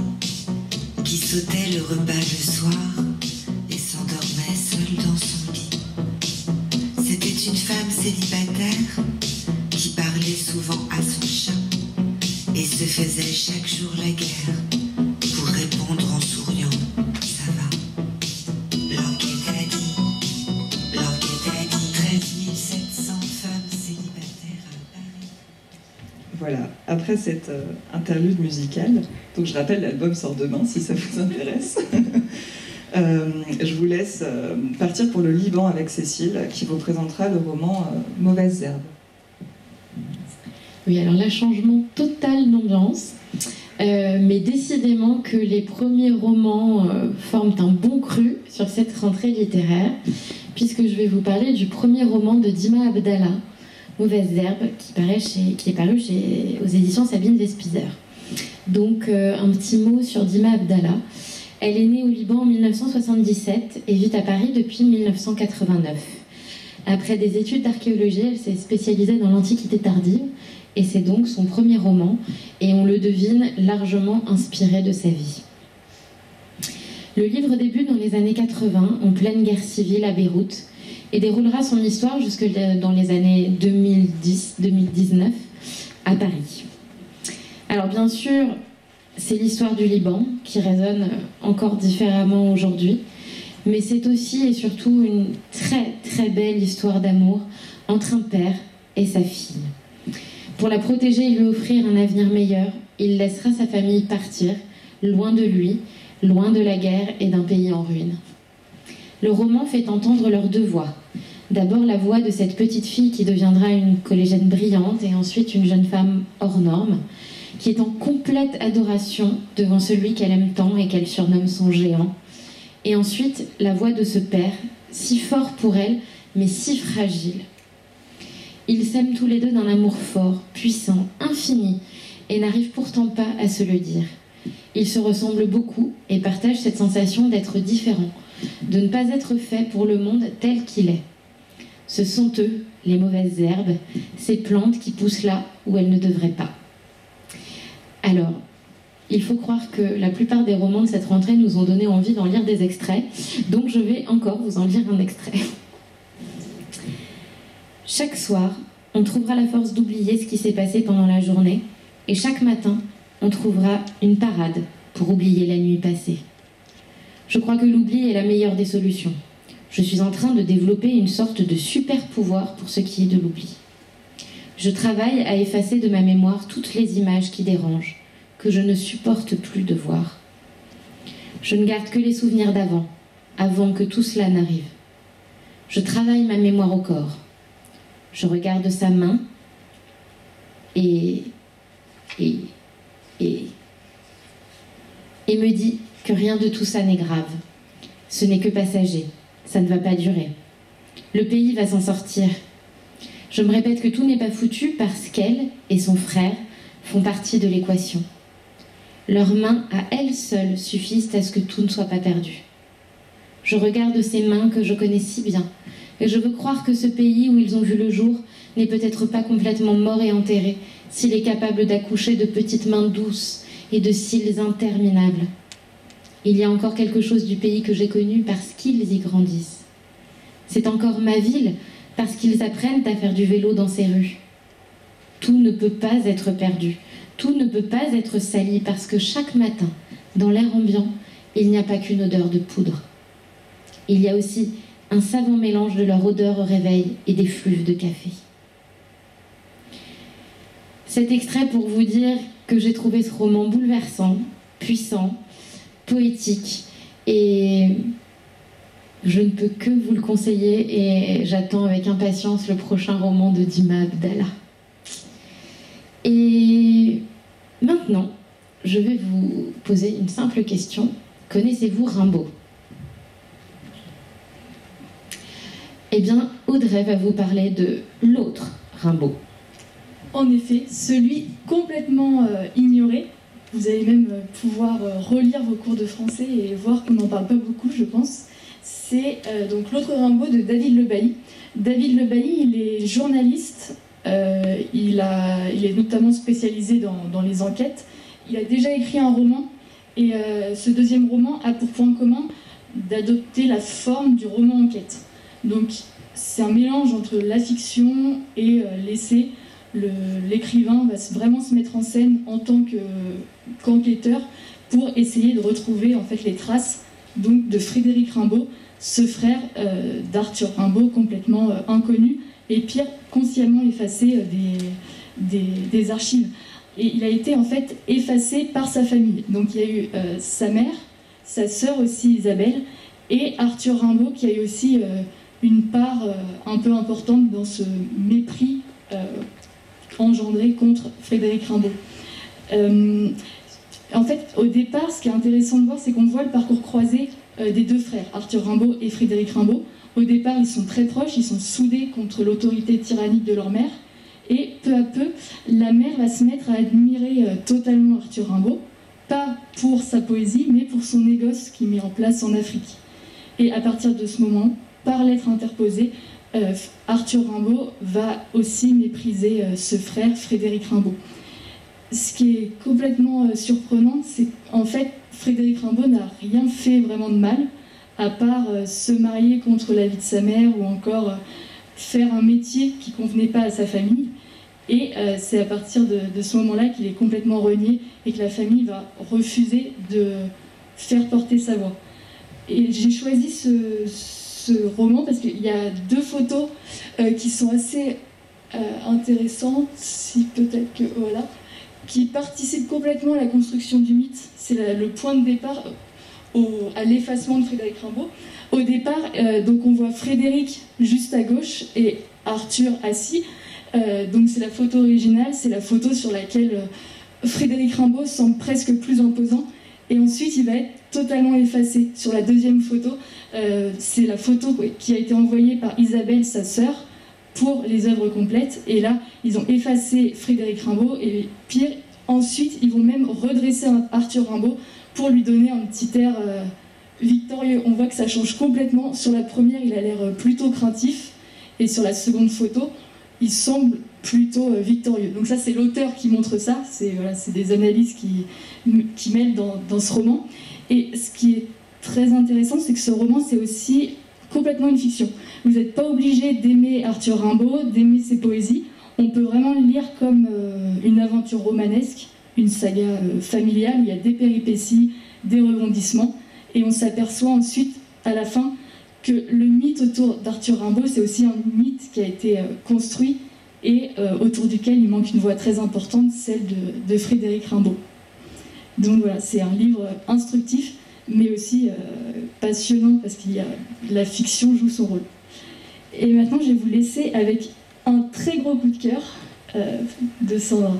qui sautait le repas le soir et s'endormait seule dans son lit. C'était une femme célibataire qui parlait souvent à son chat et se faisait chaque jour la guerre pour répondre en souriant. Ça va. L'enquête a dit 13 700 femmes célibataires à Paris. Voilà, après cette interlude musicale, donc je rappelle, l'album sort demain si ça vous intéresse. Je vous laisse partir pour le Liban avec Cécile, qui vous présentera le roman Mauvaises herbes. Oui, alors là, changement total d'ambiance, mais décidément que les premiers romans forment un bon cru sur cette rentrée littéraire, puisque je vais vous parler du premier roman de Dima Abdallah, Mauvaises herbes, qui est paru aux éditions Sabine Vespizer. Donc, un petit mot sur Dima Abdallah. Elle est née au Liban en 1977 et vit à Paris depuis 1989. Après des études d'archéologie, elle s'est spécialisée dans l'Antiquité tardive, et c'est donc son premier roman, et on le devine largement inspiré de sa vie. Le livre débute dans les années 80, en pleine guerre civile à Beyrouth, et déroulera son histoire jusque dans les années 2010-2019 à Paris. Alors bien sûr, c'est l'histoire du Liban qui résonne encore différemment aujourd'hui, mais c'est aussi et surtout une très très belle histoire d'amour entre un père et sa fille. Pour la protéger et lui offrir un avenir meilleur, il laissera sa famille partir, loin de lui, loin de la guerre et d'un pays en ruine. Le roman fait entendre leurs deux voix. D'abord la voix de cette petite fille qui deviendra une collégienne brillante et ensuite une jeune femme hors norme, qui est en complète adoration devant celui qu'elle aime tant et qu'elle surnomme son géant. Et ensuite la voix de ce père, si fort pour elle, mais si fragile. Ils s'aiment tous les deux d'un amour fort, puissant, infini, et n'arrivent pourtant pas à se le dire. Ils se ressemblent beaucoup et partagent cette sensation d'être différents, de ne pas être faits pour le monde tel qu'il est. Ce sont eux, les mauvaises herbes, ces plantes qui poussent là où elles ne devraient pas. Alors, il faut croire que la plupart des romans de cette rentrée nous ont donné envie d'en lire des extraits, donc je vais encore vous en lire un extrait. Chaque soir, on trouvera la force d'oublier ce qui s'est passé pendant la journée, et chaque matin, on trouvera une parade pour oublier la nuit passée. Je crois que l'oubli est la meilleure des solutions. Je suis en train de développer une sorte de super pouvoir pour ce qui est de l'oubli. Je travaille à effacer de ma mémoire toutes les images qui dérangent, que je ne supporte plus de voir. Je ne garde que les souvenirs d'avant, avant que tout cela n'arrive. Je travaille ma mémoire au corps. Je regarde sa main et me dis que rien de tout ça n'est grave. Ce n'est que passager, ça ne va pas durer. Le pays va s'en sortir. Je me répète que tout n'est pas foutu parce qu'elle et son frère font partie de l'équation. Leurs mains à elles seules suffisent à ce que tout ne soit pas perdu. Je regarde ces mains que je connais si bien, et je veux croire que ce pays où ils ont vu le jour n'est peut-être pas complètement mort et enterré, s'il est capable d'accoucher de petites mains douces et de cils interminables. Il y a encore quelque chose du pays que j'ai connu parce qu'ils y grandissent. C'est encore ma ville parce qu'ils apprennent à faire du vélo dans ces rues. Tout ne peut pas être perdu, tout ne peut pas être sali parce que chaque matin, dans l'air ambiant, il n'y a pas qu'une odeur de poudre. Il y a aussi un savant mélange de leur odeur au réveil et des fleuves de café. Cet extrait pour vous dire que j'ai trouvé ce roman bouleversant, puissant, poétique, et je ne peux que vous le conseiller, et j'attends avec impatience le prochain roman de Dima Abdallah. Et maintenant, je vais vous poser une simple question. Connaissez-vous Rimbaud ? Eh bien, Audrey va vous parler de l'autre Rimbaud. En effet, celui complètement ignoré. Vous allez même pouvoir relire vos cours de français et voir qu'on n'en parle pas beaucoup, je pense. C'est donc l'autre Rimbaud de David Le Bailly. David Le Bailly, il est journaliste, il est notamment spécialisé dans les enquêtes. Il a déjà écrit un roman, et ce deuxième roman a pour point commun d'adopter la forme du roman enquête. Donc c'est un mélange entre la fiction et l'essai. L'écrivain va vraiment se mettre en scène en tant qu'enquêteur pour essayer de retrouver en fait les traces donc, de Frédéric Rimbaud, ce frère d'Arthur Rimbaud complètement inconnu et pire, consciemment effacé des archives. Et il a été en fait effacé par sa famille. Donc il y a eu sa mère, sa sœur aussi Isabelle, et Arthur Rimbaud qui a eu aussi une part un peu importante dans ce mépris engendré contre Frédéric Rimbaud. En fait, au départ, ce qui est intéressant de voir, c'est qu'on voit le parcours croisé des deux frères, Arthur Rimbaud et Frédéric Rimbaud. Au départ, ils sont très proches, ils sont soudés contre l'autorité tyrannique de leur mère. Et peu à peu, la mère va se mettre à admirer totalement Arthur Rimbaud, pas pour sa poésie, mais pour son négoce qu'il met en place en Afrique. Et à partir de ce moment, par lettre interposée, Arthur Rimbaud va aussi mépriser ce frère, Frédéric Rimbaud. Ce qui est complètement surprenant, c'est qu'en fait, Frédéric Rimbaud n'a rien fait vraiment de mal, à part se marier contre l'avis de sa mère ou encore faire un métier qui ne convenait pas à sa famille. Et c'est à partir de ce moment-là qu'il est complètement renié et que la famille va refuser de faire porter sa voix. Et j'ai choisi ce roman parce qu'il y a deux photos qui sont assez intéressantes, si peut-être que voilà, qui participent complètement à la construction du mythe. C'est le point de départ à l'effacement de Frédéric Rimbaud. Au départ, donc on voit Frédéric juste à gauche et Arthur assis. Donc c'est la photo originale, c'est la photo sur laquelle Frédéric Rimbaud semble presque plus imposant. Et ensuite, il va être totalement effacé. Sur la deuxième photo, c'est la photo qui a été envoyée par Isabelle, sa sœur, pour les œuvres complètes. Et là, ils ont effacé Frédéric Rimbaud. Et pire, ensuite, ils vont même redresser Arthur Rimbaud pour lui donner un petit air victorieux. On voit que ça change complètement. Sur la première, il a l'air plutôt craintif. Et sur la seconde photo, il semble plutôt victorieux. Donc ça, c'est l'auteur qui montre ça. C'est des analyses qui mêlent dans ce roman. Et ce qui est très intéressant, c'est que ce roman, c'est aussi complètement une fiction. Vous n'êtes pas obligé d'aimer Arthur Rimbaud, d'aimer ses poésies. On peut vraiment le lire comme une aventure romanesque, une saga familiale, où il y a des péripéties, des rebondissements. Et on s'aperçoit ensuite, à la fin, que le mythe autour d'Arthur Rimbaud, c'est aussi un mythe qui a été construit et autour duquel il manque une voix très importante, celle de Frédéric Rimbaud. Donc voilà, c'est un livre instructif, mais aussi passionnant parce que la fiction joue son rôle. Et maintenant, je vais vous laisser avec un très gros coup de cœur de Sandra.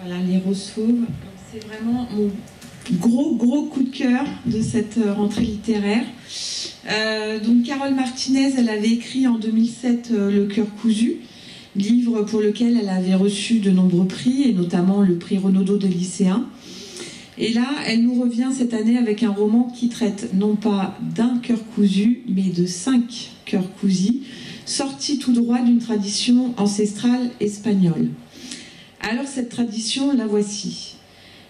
Voilà, Les Roses Fauves. C'est vraiment gros coup de cœur de cette rentrée littéraire. Donc Carole Martinez, elle avait écrit en 2007 Le cœur cousu, livre pour lequel elle avait reçu de nombreux prix, et notamment le prix Renaudot des lycéens. Et là, elle nous revient cette année avec un roman qui traite non pas d'un cœur cousu, mais de 5 cœurs cousus, sortis tout droit d'une tradition ancestrale espagnole. Alors cette tradition, la voici.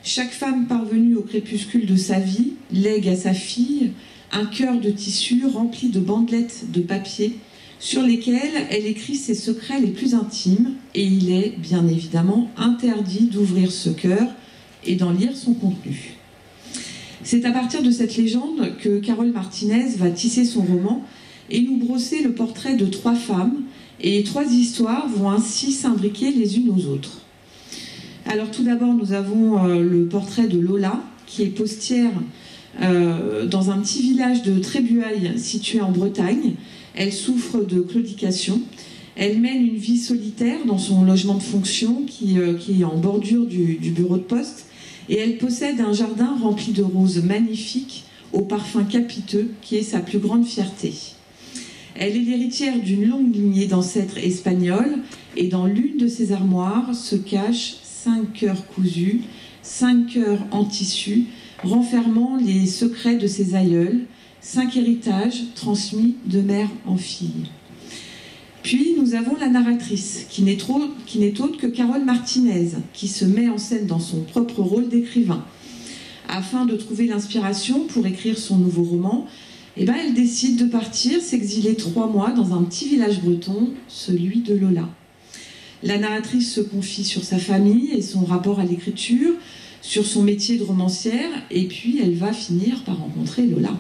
Chaque femme parvenue au crépuscule de sa vie lègue à sa fille un cœur de tissu rempli de bandelettes de papier sur lesquelles elle écrit ses secrets les plus intimes, et il est bien évidemment interdit d'ouvrir ce cœur et d'en lire son contenu. C'est à partir de cette légende que Carole Martinez va tisser son roman et nous brosser le portrait de 3 femmes, et 3 histoires vont ainsi s'imbriquer les unes aux autres. Alors tout d'abord, nous avons le portrait de Lola, qui est postière dans un petit village de Trébuaille situé en Bretagne. Elle souffre de claudication. Elle mène une vie solitaire dans son logement de fonction qui est en bordure du bureau de poste, et elle possède un jardin rempli de roses magnifiques au parfum capiteux qui est sa plus grande fierté. Elle est l'héritière d'une longue lignée d'ancêtres espagnols, et dans l'une de ses armoires se cachent 5 cœurs cousus, 5 cœurs en tissu, renfermant les secrets de ses aïeuls, 5 héritages transmis de mère en fille. Puis nous avons la narratrice, qui n'est autre que Carole Martinez, qui se met en scène dans son propre rôle d'écrivain. Afin de trouver l'inspiration pour écrire son nouveau roman, elle décide de partir s'exiler 3 mois dans un petit village breton, celui de Lola. La narratrice se confie sur sa famille et son rapport à l'écriture, sur son métier de romancière, et puis elle va finir par rencontrer Lola.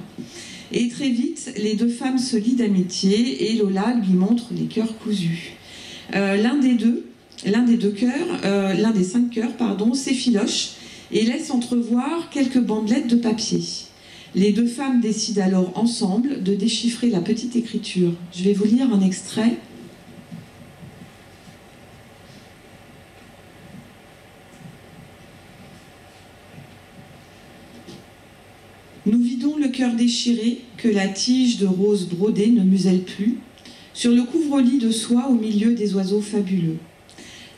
Et très vite, les 2 femmes se lient d'amitié, et Lola lui montre les cœurs cousus. L'un des 5 cœurs, s'effiloche et laisse entrevoir quelques bandelettes de papier. Les 2 femmes décident alors ensemble de déchiffrer la petite écriture. Je vais vous lire un extrait. Nous vidons le cœur déchiré, que la tige de rose brodée ne muselle plus, sur le couvre-lit de soie au milieu des oiseaux fabuleux.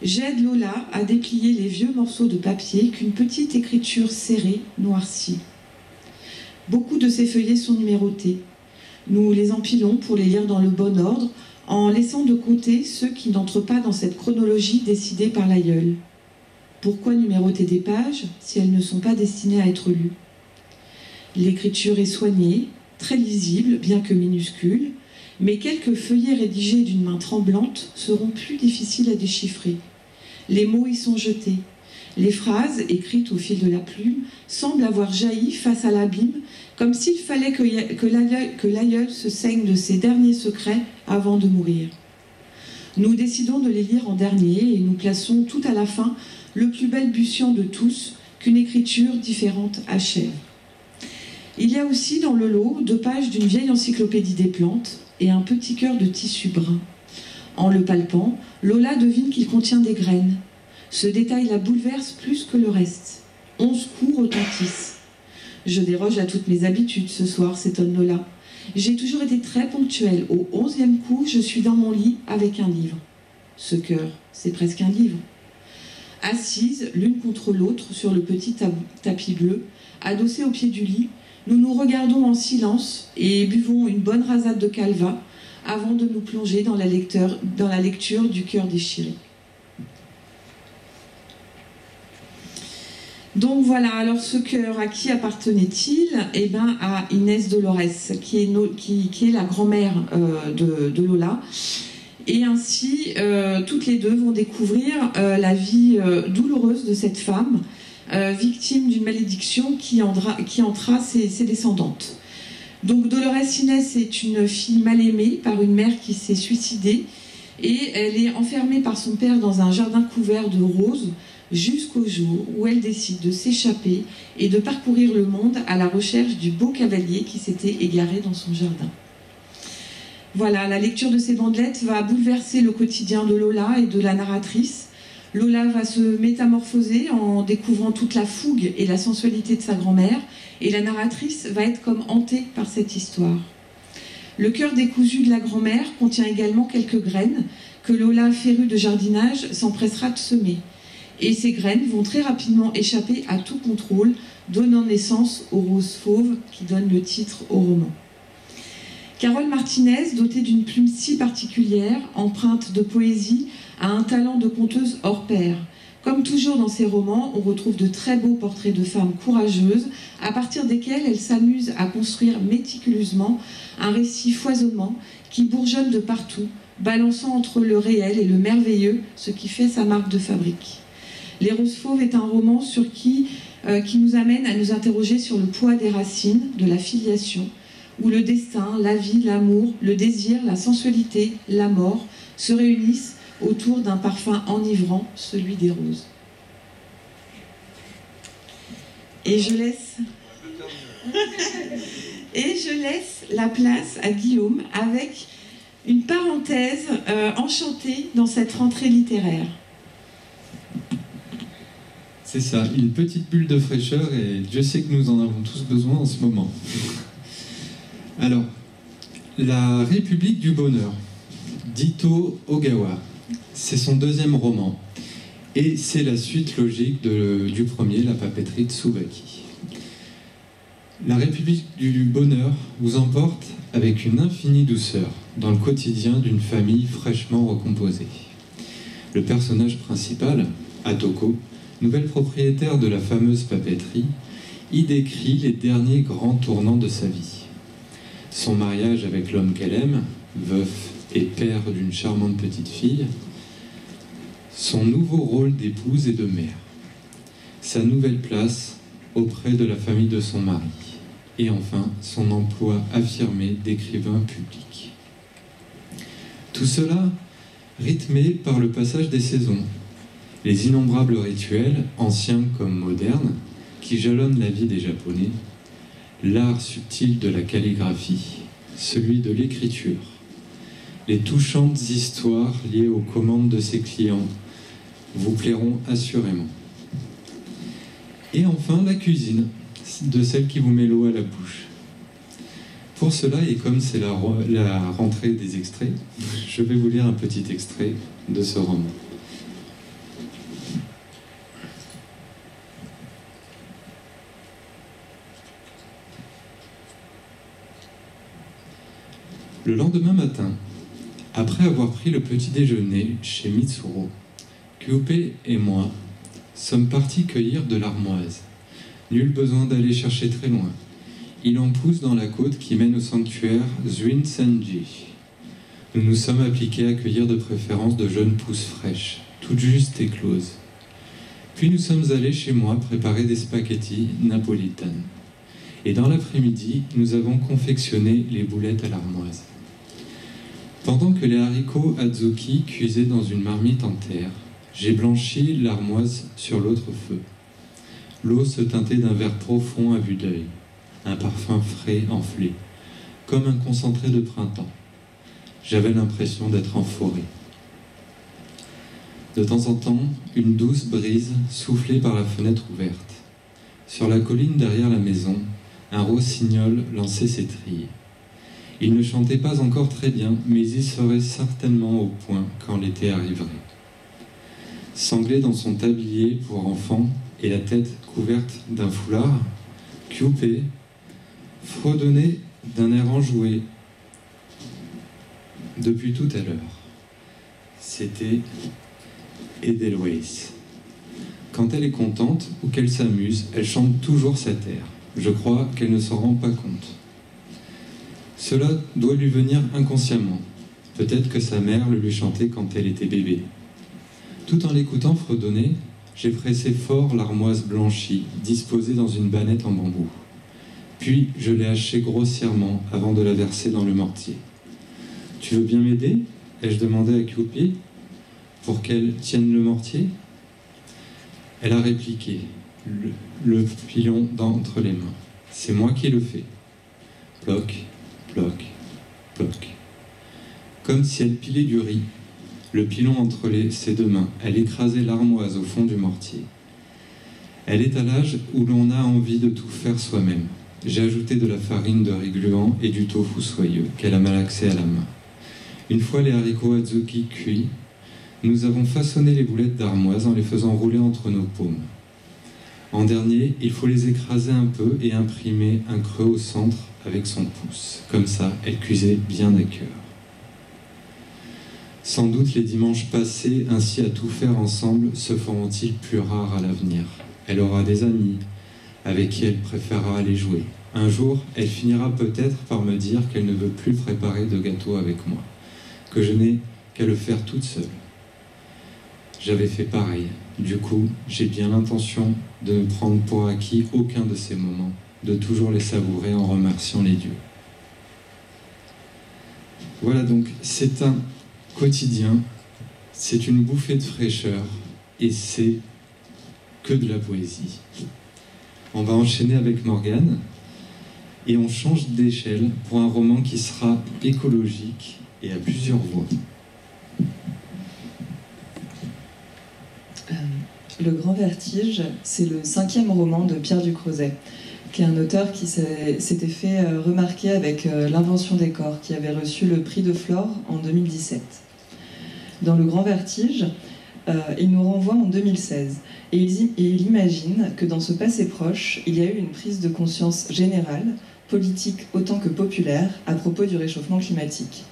J'aide Lola à déplier les vieux morceaux de papier qu'une petite écriture serrée noircit. Beaucoup de ces feuillets sont numérotés. Nous les empilons pour les lire dans le bon ordre, en laissant de côté ceux qui n'entrent pas dans cette chronologie décidée par l'aïeul. Pourquoi numéroter des pages si elles ne sont pas destinées à être lues ? L'écriture est soignée, très lisible, bien que minuscule, mais quelques feuillets rédigés d'une main tremblante seront plus difficiles à déchiffrer. Les mots y sont jetés. Les phrases, écrites au fil de la plume, semblent avoir jailli face à l'abîme, comme s'il fallait que l'aïeul se saigne de ses derniers secrets avant de mourir. Nous décidons de les lire en dernier, et nous plaçons tout à la fin le plus balbutiant de tous qu'une écriture différente achève. Il y a aussi dans le lot 2 pages d'une vieille encyclopédie des plantes et un petit cœur de tissu brun. En le palpant, Lola devine qu'il contient des graines. Ce détail la bouleverse plus que le reste. 11 coups retentissent. Je déroge à toutes mes habitudes ce soir, s'étonne Lola. J'ai toujours été très ponctuelle. Au 11e coup, je suis dans mon lit avec un livre. Ce cœur, c'est presque un livre. Assises l'une contre l'autre sur le petit tapis bleu, adossées au pied du lit, nous nous regardons en silence et buvons une bonne rasade de calva avant de nous plonger dans la lecture du cœur déchiré. Donc voilà, alors ce cœur, à qui appartenait-il ? À Inès Dolores, qui est la grand-mère de Lola. Et ainsi, toutes les 2 vont découvrir la vie douloureuse de cette femme, victime d'une malédiction qui entra ses descendantes. Donc Dolores Inès est une fille mal aimée par une mère qui s'est suicidée, et elle est enfermée par son père dans un jardin couvert de roses jusqu'au jour où elle décide de s'échapper et de parcourir le monde à la recherche du beau cavalier qui s'était égaré dans son jardin. Voilà, la lecture de ces bandelettes va bouleverser le quotidien de Lola et de la narratrice. Lola va se métamorphoser en découvrant toute la fougue et la sensualité de sa grand-mère, et la narratrice va être comme hantée par cette histoire. Le cœur décousu de la grand-mère contient également quelques graines que Lola, férue de jardinage, s'empressera de semer. Et ces graines vont très rapidement échapper à tout contrôle, donnant naissance aux roses fauves qui donnent le titre au roman. Carole Martinez, dotée d'une plume si particulière, empreinte de poésie, a un talent de conteuse hors pair. Comme toujours dans ses romans, on retrouve de très beaux portraits de femmes courageuses, à partir desquels elle s'amuse à construire méticuleusement un récit foisonnant qui bourgeonne de partout, balançant entre le réel et le merveilleux, ce qui fait sa marque de fabrique. Les Roses Fauves est un roman qui nous amène à nous interroger sur le poids des racines, de la filiation, où le destin, la vie, l'amour, le désir, la sensualité, la mort se réunissent autour d'un parfum enivrant, celui des roses. Et je laisse la place à Guillaume avec une parenthèse enchantée dans cette rentrée littéraire. C'est ça, une petite bulle de fraîcheur, et Dieu sait que nous en avons tous besoin en ce moment. Alors, La République du Bonheur, d'Ito Ogawa, c'est son deuxième roman, et c'est la suite logique du premier, La papeterie de Tsubaki. La République du Bonheur vous emporte avec une infinie douceur dans le quotidien d'une famille fraîchement recomposée. Le personnage principal, Atoko, nouvelle propriétaire de la fameuse papeterie, y décrit les derniers grands tournants de sa vie. Son mariage avec l'homme qu'elle aime, veuf et père d'une charmante petite fille, son nouveau rôle d'épouse et de mère, sa nouvelle place auprès de la famille de son mari, et enfin son emploi affirmé d'écrivain public. Tout cela rythmé par le passage des saisons, les innombrables rituels, anciens comme modernes, qui jalonnent la vie des Japonais, l'art subtil de la calligraphie, celui de l'écriture, les touchantes histoires liées aux commandes de ses clients vous plairont assurément. Et enfin, la cuisine, de celle qui vous met l'eau à la bouche. Pour cela, et comme c'est la rentrée des extraits, je vais vous lire un petit extrait de ce roman. Le lendemain matin, après avoir pris le petit déjeuner chez Mitsuro, Kyupe et moi sommes partis cueillir de l'armoise. Nul besoin d'aller chercher très loin. Il en pousse dans la côte qui mène au sanctuaire Zuin-Senji. Nous nous sommes appliqués à cueillir de préférence de jeunes pousses fraîches, toutes juste écloses. Puis nous sommes allés chez moi préparer des spaghettis napolitanes. Et dans l'après-midi, nous avons confectionné les boulettes à l'armoise. Pendant que les haricots Azuki cuisaient dans une marmite en terre, j'ai blanchi l'armoise sur l'autre feu. L'eau se teintait d'un vert profond à vue d'œil, un parfum frais enflé, comme un concentré de printemps. J'avais l'impression d'être en forêt. De temps en temps, une douce brise soufflait par la fenêtre ouverte. Sur la colline derrière la maison, un rossignol lançait ses trilles. Il ne chantait pas encore très bien, mais il serait certainement au point quand l'été arriverait. Sanglé dans son tablier pour enfant et la tête couverte d'un foulard, Kyupe fredonnait d'un air enjoué depuis tout à l'heure. C'était Edelweiss. Quand elle est contente ou qu'elle s'amuse, elle chante toujours cet air. Je crois qu'elle ne s'en rend pas compte. Cela doit lui venir inconsciemment. Peut-être que sa mère le lui chantait quand elle était bébé. Tout en l'écoutant fredonner, j'ai pressé fort l'armoise blanchie, disposée dans une bannette en bambou. Puis je l'ai hachée grossièrement avant de la verser dans le mortier. « Tu veux bien m'aider » ai-je demandé à Kyupe, pour qu'elle tienne le mortier. Elle a répliqué, le pilon entre les mains. « C'est moi qui le fais. » Ploc, ploc, ploc. Comme si elle pilait du riz. le pilon entre ses deux mains. Elle écrasait l'armoise au fond du mortier. Elle est à l'âge où l'on a envie de tout faire soi-même. J'ai ajouté de la farine de riz gluant et du tofu soyeux, qu'elle a malaxé à la main. Une fois les haricots azuki cuits, nous avons façonné les boulettes d'armoise en les faisant rouler entre nos paumes. En dernier, il faut les écraser un peu et imprimer un creux au centre avec son pouce. Comme ça, elle cuisait bien à cœur. Sans doute les dimanches passés ainsi à tout faire ensemble se feront-ils plus rares à l'avenir. Elle aura des amis avec qui elle préférera aller jouer. Un jour, elle finira peut-être par me dire qu'elle ne veut plus préparer de gâteau avec moi, que je n'ai qu'à le faire toute seule. J'avais fait pareil. Du coup, j'ai bien l'intention de ne prendre pour acquis aucun de ces moments, de toujours les savourer en remerciant les dieux. Voilà donc, c'est un quotidien, c'est une bouffée de fraîcheur et c'est que de la poésie. On va enchaîner avec Morgane et on change d'échelle pour un roman qui sera écologique et à plusieurs voix. Le Grand Vertige, c'est le 5e roman de Pierre Ducrozet, qui est un auteur qui s'était fait remarquer avec L'Invention des corps, qui avait reçu le prix de Flore en 2017. Dans Le Grand Vertige, il nous renvoie en 2016, et il imagine que dans ce passé proche, il y a eu une prise de conscience générale, politique autant que populaire, à propos du réchauffement climatique.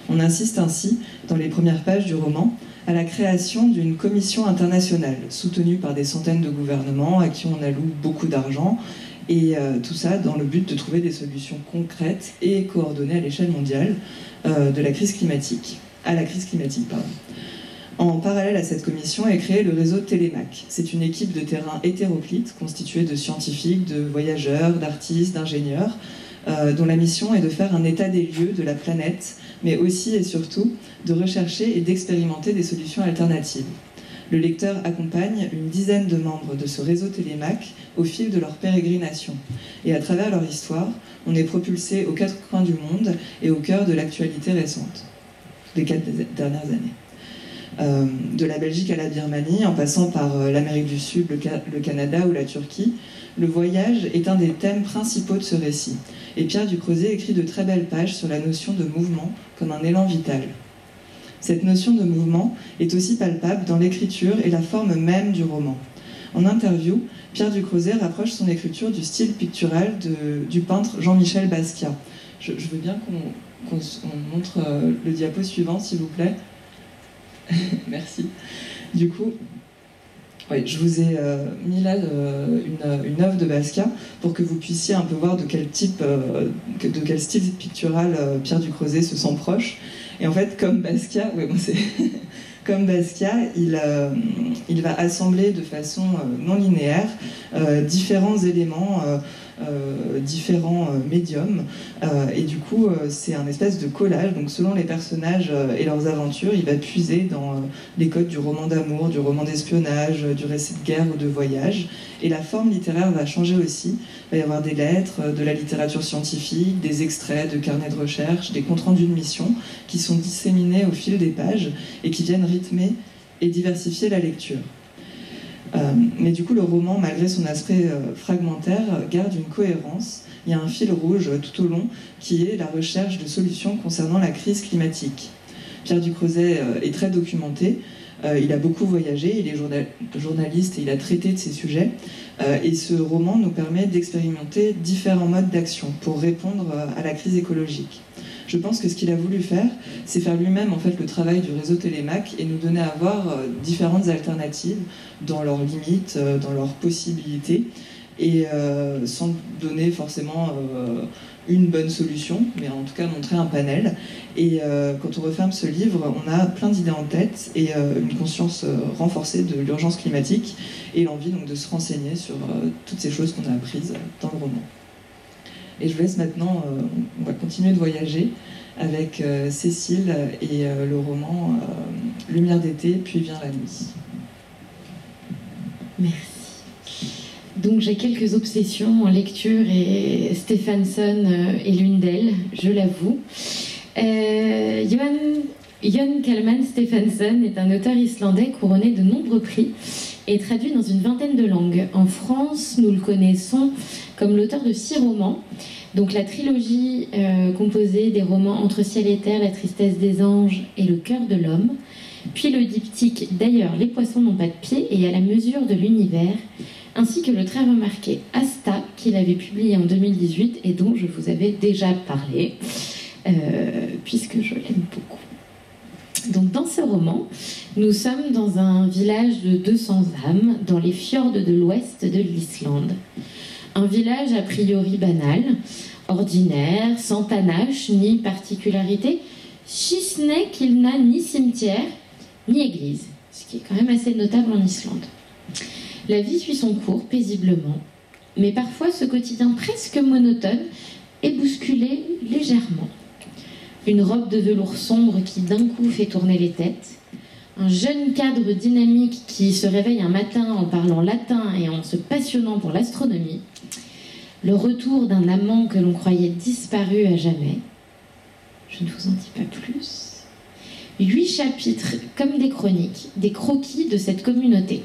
On insiste ainsi, dans les premières pages du roman, à la création d'une commission internationale, soutenue par des centaines de gouvernements à qui on alloue beaucoup d'argent, et tout ça dans le but de trouver des solutions concrètes et coordonnées à l'échelle mondiale à la crise climatique. En parallèle à cette commission est créé le réseau Télémac. C'est une équipe de terrain hétéroclite constituée de scientifiques, de voyageurs, d'artistes, d'ingénieurs, dont la mission est de faire un état des lieux de la planète, mais aussi et surtout de rechercher et d'expérimenter des solutions alternatives. Le lecteur accompagne une dizaine de membres de ce réseau Télémac au fil de leur pérégrination. Et à travers leur histoire, on est propulsé aux 4 coins du monde et au cœur de l'actualité récente, des 4 dernières années. De la Belgique à la Birmanie, en passant par l'Amérique du Sud, le Canada ou la Turquie, le voyage est un des thèmes principaux de ce récit. Et Pierre Ducrozet écrit de très belles pages sur la notion de mouvement comme un élan vital. Cette notion de mouvement est aussi palpable dans l'écriture et la forme même du roman. En interview, Pierre Ducrozet rapproche son écriture du style pictural du peintre Jean-Michel Basquiat. Je veux bien qu'on montre le diapo suivant, s'il vous plaît. Merci. Du coup, oui, je vous ai mis là une œuvre de Basquiat pour que vous puissiez un peu voir de quel style pictural Pierre Ducrozet se sent proche. Et en fait, comme Basquiat, il va assembler de façon non linéaire différents éléments, différents médiums, et du coup c'est un espèce de collage. Donc selon les personnages et leurs aventures, il va puiser dans les codes du roman d'amour, du roman d'espionnage, du récit de guerre ou de voyage. Et la forme littéraire va changer aussi. Il va y avoir des lettres, de la littérature scientifique, des extraits de carnets de recherche, des comptes rendus de mission qui sont disséminés au fil des pages et qui viennent rythmer et diversifier la lecture. Mais du coup, le roman, malgré son aspect fragmentaire, garde une cohérence. Il y a un fil rouge tout au long qui est la recherche de solutions concernant la crise climatique. Pierre Ducrozet est très documenté. Il a beaucoup voyagé, il est journaliste et il a traité de ces sujets. Et ce roman nous permet d'expérimenter différents modes d'action pour répondre à la crise écologique. Je pense que ce qu'il a voulu faire, c'est faire lui-même en fait le travail du réseau Télémac et nous donner à voir différentes alternatives dans leurs limites, dans leurs possibilités, et sans donner forcément une bonne solution, mais en tout cas montrer un panel. Et quand on referme ce livre, on a plein d'idées en tête et une conscience renforcée de l'urgence climatique et l'envie donc de se renseigner sur toutes ces choses qu'on a apprises dans le roman. Et je vous laisse maintenant, on va continuer de voyager avec Cécile et le roman Lumière d'été, puis vient la nuit. Merci. Donc j'ai quelques obsessions en lecture et Stephenson est l'une d'elles, je l'avoue. Johan, Jón Kalman Stefánsson est un auteur islandais couronné de nombreux prix et traduit dans une vingtaine de langues. En France, nous le connaissons comme l'auteur de 6 romans, donc la trilogie composée des romans Entre ciel et terre, La tristesse des anges et Le cœur de l'homme, puis le diptyque D'ailleurs, les poissons n'ont pas de pied et À la mesure de l'univers, ainsi que le très remarqué Asta, qu'il avait publié en 2018 et dont je vous avais déjà parlé, puisque je l'aime beaucoup. Donc dans ce roman, nous sommes dans un village de 200 âmes, dans les fjords de l'ouest de l'Islande. Un village a priori banal, ordinaire, sans panache ni particularité, si ce n'est qu'il n'a ni cimetière ni église, ce qui est quand même assez notable en Islande. La vie suit son cours paisiblement, mais parfois ce quotidien presque monotone est bousculé légèrement. Une robe de velours sombre qui d'un coup fait tourner les têtes, un jeune cadre dynamique qui se réveille un matin en parlant latin et en se passionnant pour l'astronomie, le retour d'un amant que l'on croyait disparu à jamais. Je ne vous en dis pas plus. 8 chapitres comme des chroniques, des croquis de cette communauté.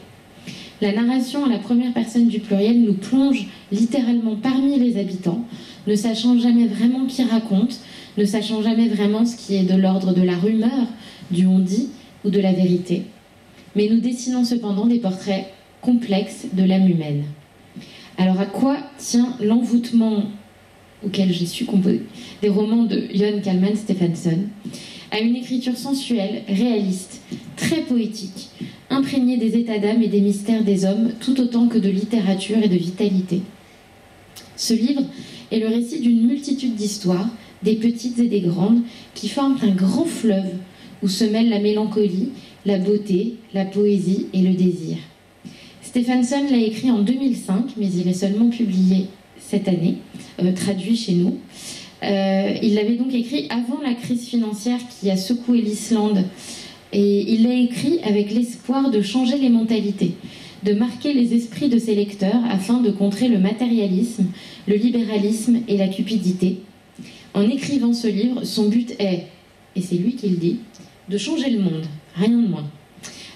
La narration à la première personne du pluriel nous plonge littéralement parmi les habitants, ne sachant jamais vraiment qui raconte, ne sachant jamais vraiment ce qui est de l'ordre de la rumeur, du on-dit ou de la vérité. Mais nous dessinons cependant des portraits complexes de l'âme humaine. Alors à quoi tient l'envoûtement auquel j'ai su composer des romans de Jón Kalman Stefánsson? À une écriture sensuelle, réaliste, très poétique, imprégnée des états d'âme et des mystères des hommes, tout autant que de littérature et de vitalité. Ce livre est le récit d'une multitude d'histoires, des petites et des grandes, qui forment un grand fleuve où se mêlent la mélancolie, la beauté, la poésie et le désir. Stefánsson l'a écrit en 2005, mais il est seulement publié cette année, traduit chez nous. Il l'avait donc écrit avant la crise financière qui a secoué l'Islande. Et il l'a écrit avec l'espoir de changer les mentalités, de marquer les esprits de ses lecteurs afin de contrer le matérialisme, le libéralisme et la cupidité. En écrivant ce livre, son but est, et c'est lui qui le dit, de changer le monde, rien de moins.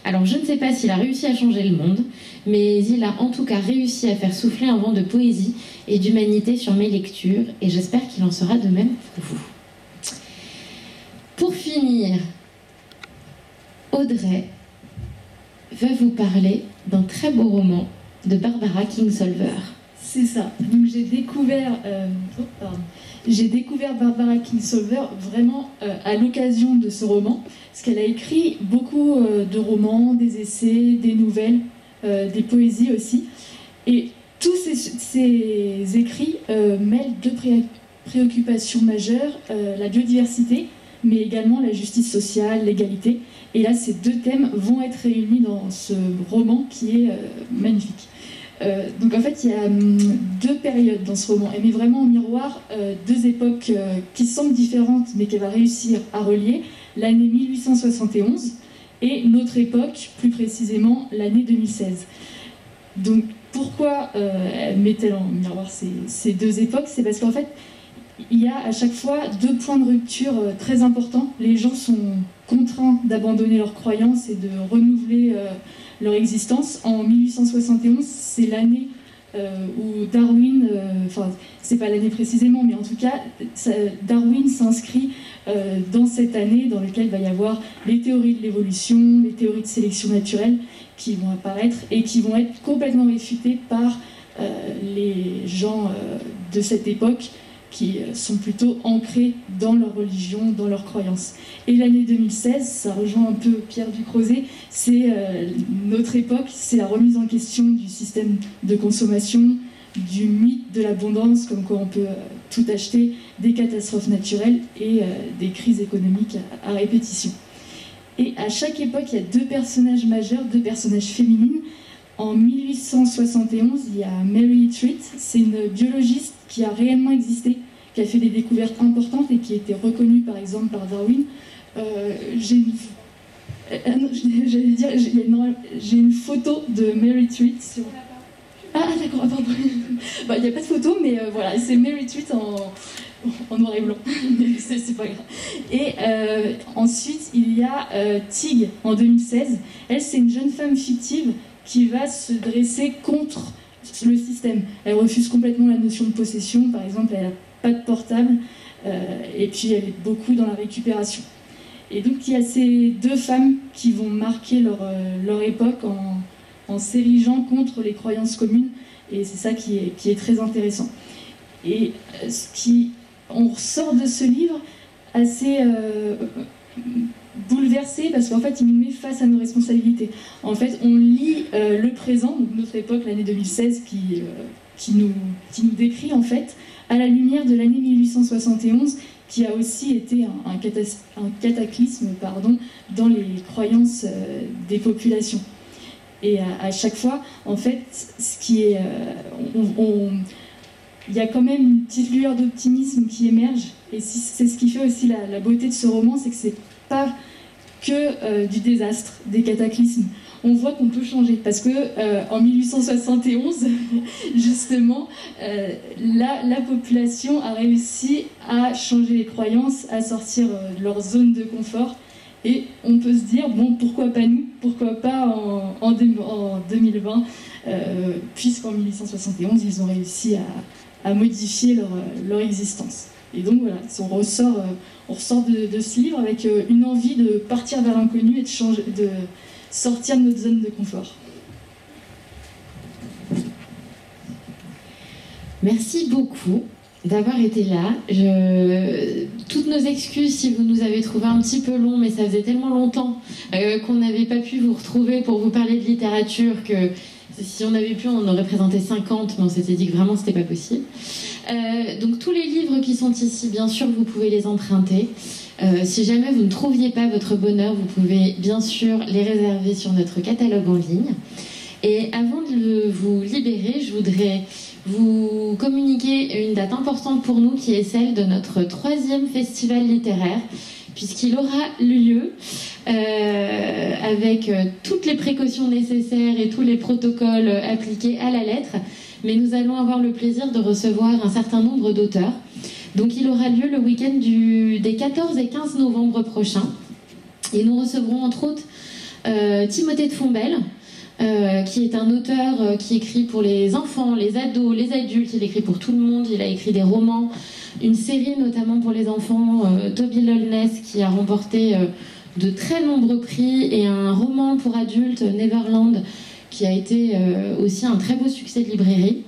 Alors je ne sais pas s'il a réussi à changer le monde, mais il a en tout cas réussi à faire souffler un vent de poésie et d'humanité sur mes lectures, et j'espère qu'il en sera de même pour vous. Pour finir, Audrey va vous parler d'un très beau roman de Barbara Kingsolver. C'est ça. Donc j'ai découvert Barbara Kingsolver vraiment à l'occasion de ce roman, parce qu'elle a écrit beaucoup de romans, des essais, des nouvelles, des poésies aussi. Et tous ces écrits mêlent 2 préoccupations majeures, la biodiversité, mais également la justice sociale, l'égalité. Et là, ces 2 thèmes vont être réunis dans ce roman qui est magnifique. Donc en fait, il y a 2 périodes dans ce roman. Elle met vraiment en miroir 2 époques qui semblent différentes, mais qu'elle va réussir à relier. L'année 1871 et notre époque, plus précisément l'année 2016. Donc pourquoi met-elle en miroir ces 2 époques? C'est parce qu'en fait, il y a à chaque fois 2 points de rupture très importants. Les gens sont contraints d'abandonner leurs croyances et de renouveler leur existence. En 1871, c'est l'année où Darwin, enfin c'est pas l'année précisément, mais en tout cas Darwin s'inscrit dans cette année dans laquelle il va y avoir les théories de l'évolution, les théories de sélection naturelle qui vont apparaître et qui vont être complètement réfutées par les gens de cette époque qui sont plutôt ancrés dans leur religion, dans leurs croyances. Et l'année 2016, ça rejoint un peu Pierre Ducrozet, c'est notre époque, c'est la remise en question du système de consommation, du mythe de l'abondance, comme quoi on peut tout acheter, des catastrophes naturelles et des crises économiques à répétition. Et à chaque époque, il y a 2 personnages majeurs, 2 personnages féminines. En 1871, il y a Mary Treat, c'est une biologiste qui a réellement existé, qui a fait des découvertes importantes et qui a été reconnue par exemple par Darwin. J'ai une photo de Mary Treat sur... Ah d'accord, pardon. Il n'y a pas de photo, mais voilà, c'est Mary Tweet en noir et blanc, mais c'est pas grave. Et ensuite, il y a Tig en 2016. Elle, c'est une jeune femme fictive qui va se dresser contre le système. Elle refuse complètement la notion de possession, par exemple, elle n'a pas de portable, et puis elle est beaucoup dans la récupération. Et donc il y a ces deux femmes qui vont marquer leur époque en s'érigeant contre les croyances communes, et c'est ça qui est très intéressant. Et on ressort de ce livre assez bouleversé, parce qu'en fait il nous met face à nos responsabilités. En fait on lit le présent, donc notre époque, l'année 2016, qui nous décrit en fait à la lumière de l'année 1871, qui a aussi été un cataclysme dans les croyances des populations. Et à chaque fois, en fait, il y a quand même une petite lueur d'optimisme qui émerge. Et c'est ce qui fait aussi la beauté de ce roman, c'est que c'est pas que du désastre, des cataclysmes. On voit qu'on peut changer, parce que en 1871, justement, la population a réussi à changer les croyances, à sortir de leur zone de confort. Et on peut se dire, bon, pourquoi pas nous, pourquoi pas en 2020, puisqu'en 1871, ils ont réussi à modifier leur existence. Et donc voilà, on ressort de ce livre avec une envie de partir vers l'inconnu et de sortir de notre zone de confort. Merci beaucoup d'avoir été là. Toutes nos excuses si vous nous avez trouvé un petit peu long, mais ça faisait tellement longtemps qu'on n'avait pas pu vous retrouver pour vous parler de littérature que si on avait pu, on aurait présenté 50, mais on s'était dit que vraiment c'était pas possible. Donc tous les livres qui sont ici, bien sûr, vous pouvez les emprunter. Si jamais vous ne trouviez pas votre bonheur, vous pouvez bien sûr les réserver sur notre catalogue en ligne. Et avant de vous libérer, je voudrais vous communiquer une date importante pour nous, qui est celle de notre 3e festival littéraire, puisqu'il aura lieu avec toutes les précautions nécessaires et tous les protocoles appliqués à la lettre. Mais nous allons avoir le plaisir de recevoir un certain nombre d'auteurs. Donc il aura lieu le week-end des 14 et 15 novembre prochains. Et nous recevrons entre autres Timothée de Fombelle, qui est un auteur qui écrit pour les enfants, les ados, les adultes. Il écrit pour tout le monde. Il a écrit des romans, une série notamment pour les enfants, Toby Loveless, qui a remporté de très nombreux prix, et un roman pour adultes, Neverland, qui a été aussi un très beau succès de librairie.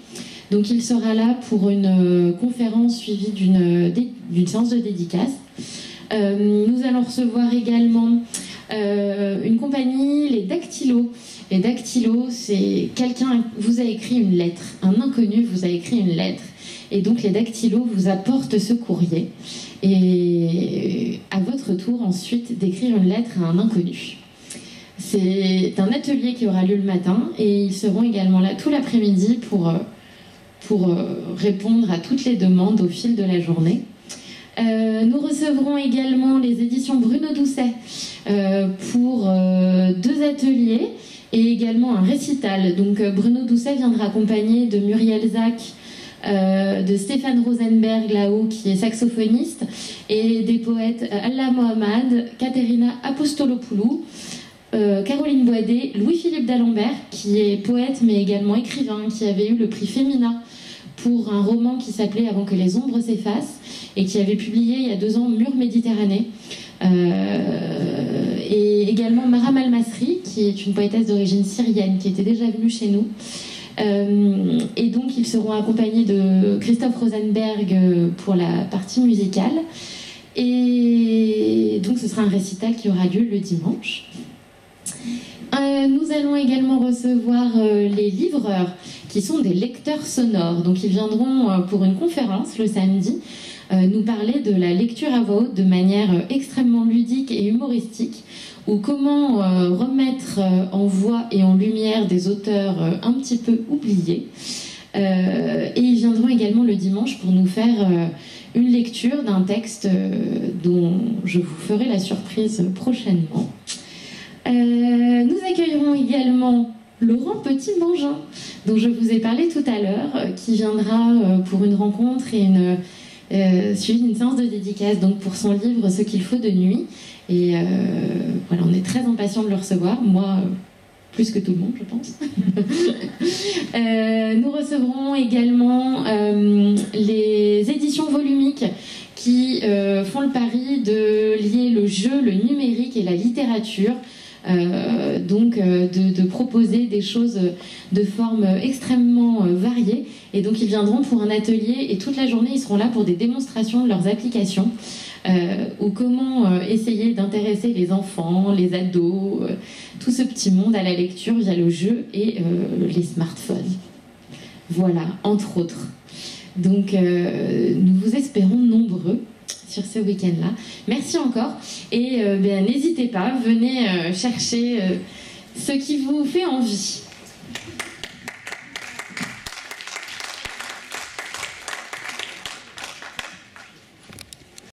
Donc il sera là pour une conférence suivie d'une séance de dédicace. Nous allons recevoir également une compagnie, les Dactylos. Les Dactylos, c'est quelqu'un vous a écrit une lettre, un inconnu vous a écrit une lettre. Et donc les Dactylos vous apportent ce courrier. Et à votre tour ensuite d'écrire une lettre à un inconnu. C'est un atelier qui aura lieu le matin, et ils seront également là tout l'après-midi pour répondre à toutes les demandes au fil de la journée. Nous recevrons également les éditions Bruno Doucet pour 2 ateliers et également un récital. Donc Bruno Doucet viendra accompagné de Muriel Zach, de Stéphane Rosenberg là-haut, qui est saxophoniste, et des poètes Allah Mohamed, Katerina Apostolopoulou, Caroline Boidet, Louis-Philippe d'Alembert, qui est poète mais également écrivain, qui avait eu le prix Femina pour un roman qui s'appelait Avant que les ombres s'effacent, et qui avait publié il y a 2 ans Mur Méditerranée. Et également Mara Malmasri, qui est une poétesse d'origine syrienne, qui était déjà venue chez nous. Et donc ils seront accompagnés de Christophe Rosenberg pour la partie musicale. Et donc ce sera un récital qui aura lieu le dimanche. Nous allons également recevoir les livreurs, qui sont des lecteurs sonores. Donc ils viendront pour une conférence le samedi nous parler de la lecture à voix haute de manière extrêmement ludique et humoristique, ou comment remettre en voix et en lumière des auteurs un petit peu oubliés. Et ils viendront également le dimanche pour nous faire une lecture d'un texte dont je vous ferai la surprise prochainement. Nous accueillerons également Laurent Petit-Mangin, dont je vous ai parlé tout à l'heure, qui viendra pour une rencontre et suivi d'une séance de dédicace donc pour son livre Ce qu'il faut de nuit. Et voilà, on est très impatients de le recevoir, moi plus que tout le monde, je pense. Nous recevrons également les éditions volumiques qui font le pari de lier le jeu, le numérique et la littérature. Donc de proposer des choses de forme extrêmement variées, et donc ils viendront pour un atelier et toute la journée ils seront là pour des démonstrations de leurs applications ou comment essayer d'intéresser les enfants, les ados, tout ce petit monde à la lecture via le jeu et les smartphones. Voilà, entre autres. Donc nous vous espérons nombreux sur ce week-end-là. Merci encore et n'hésitez pas, venez chercher ce qui vous fait envie.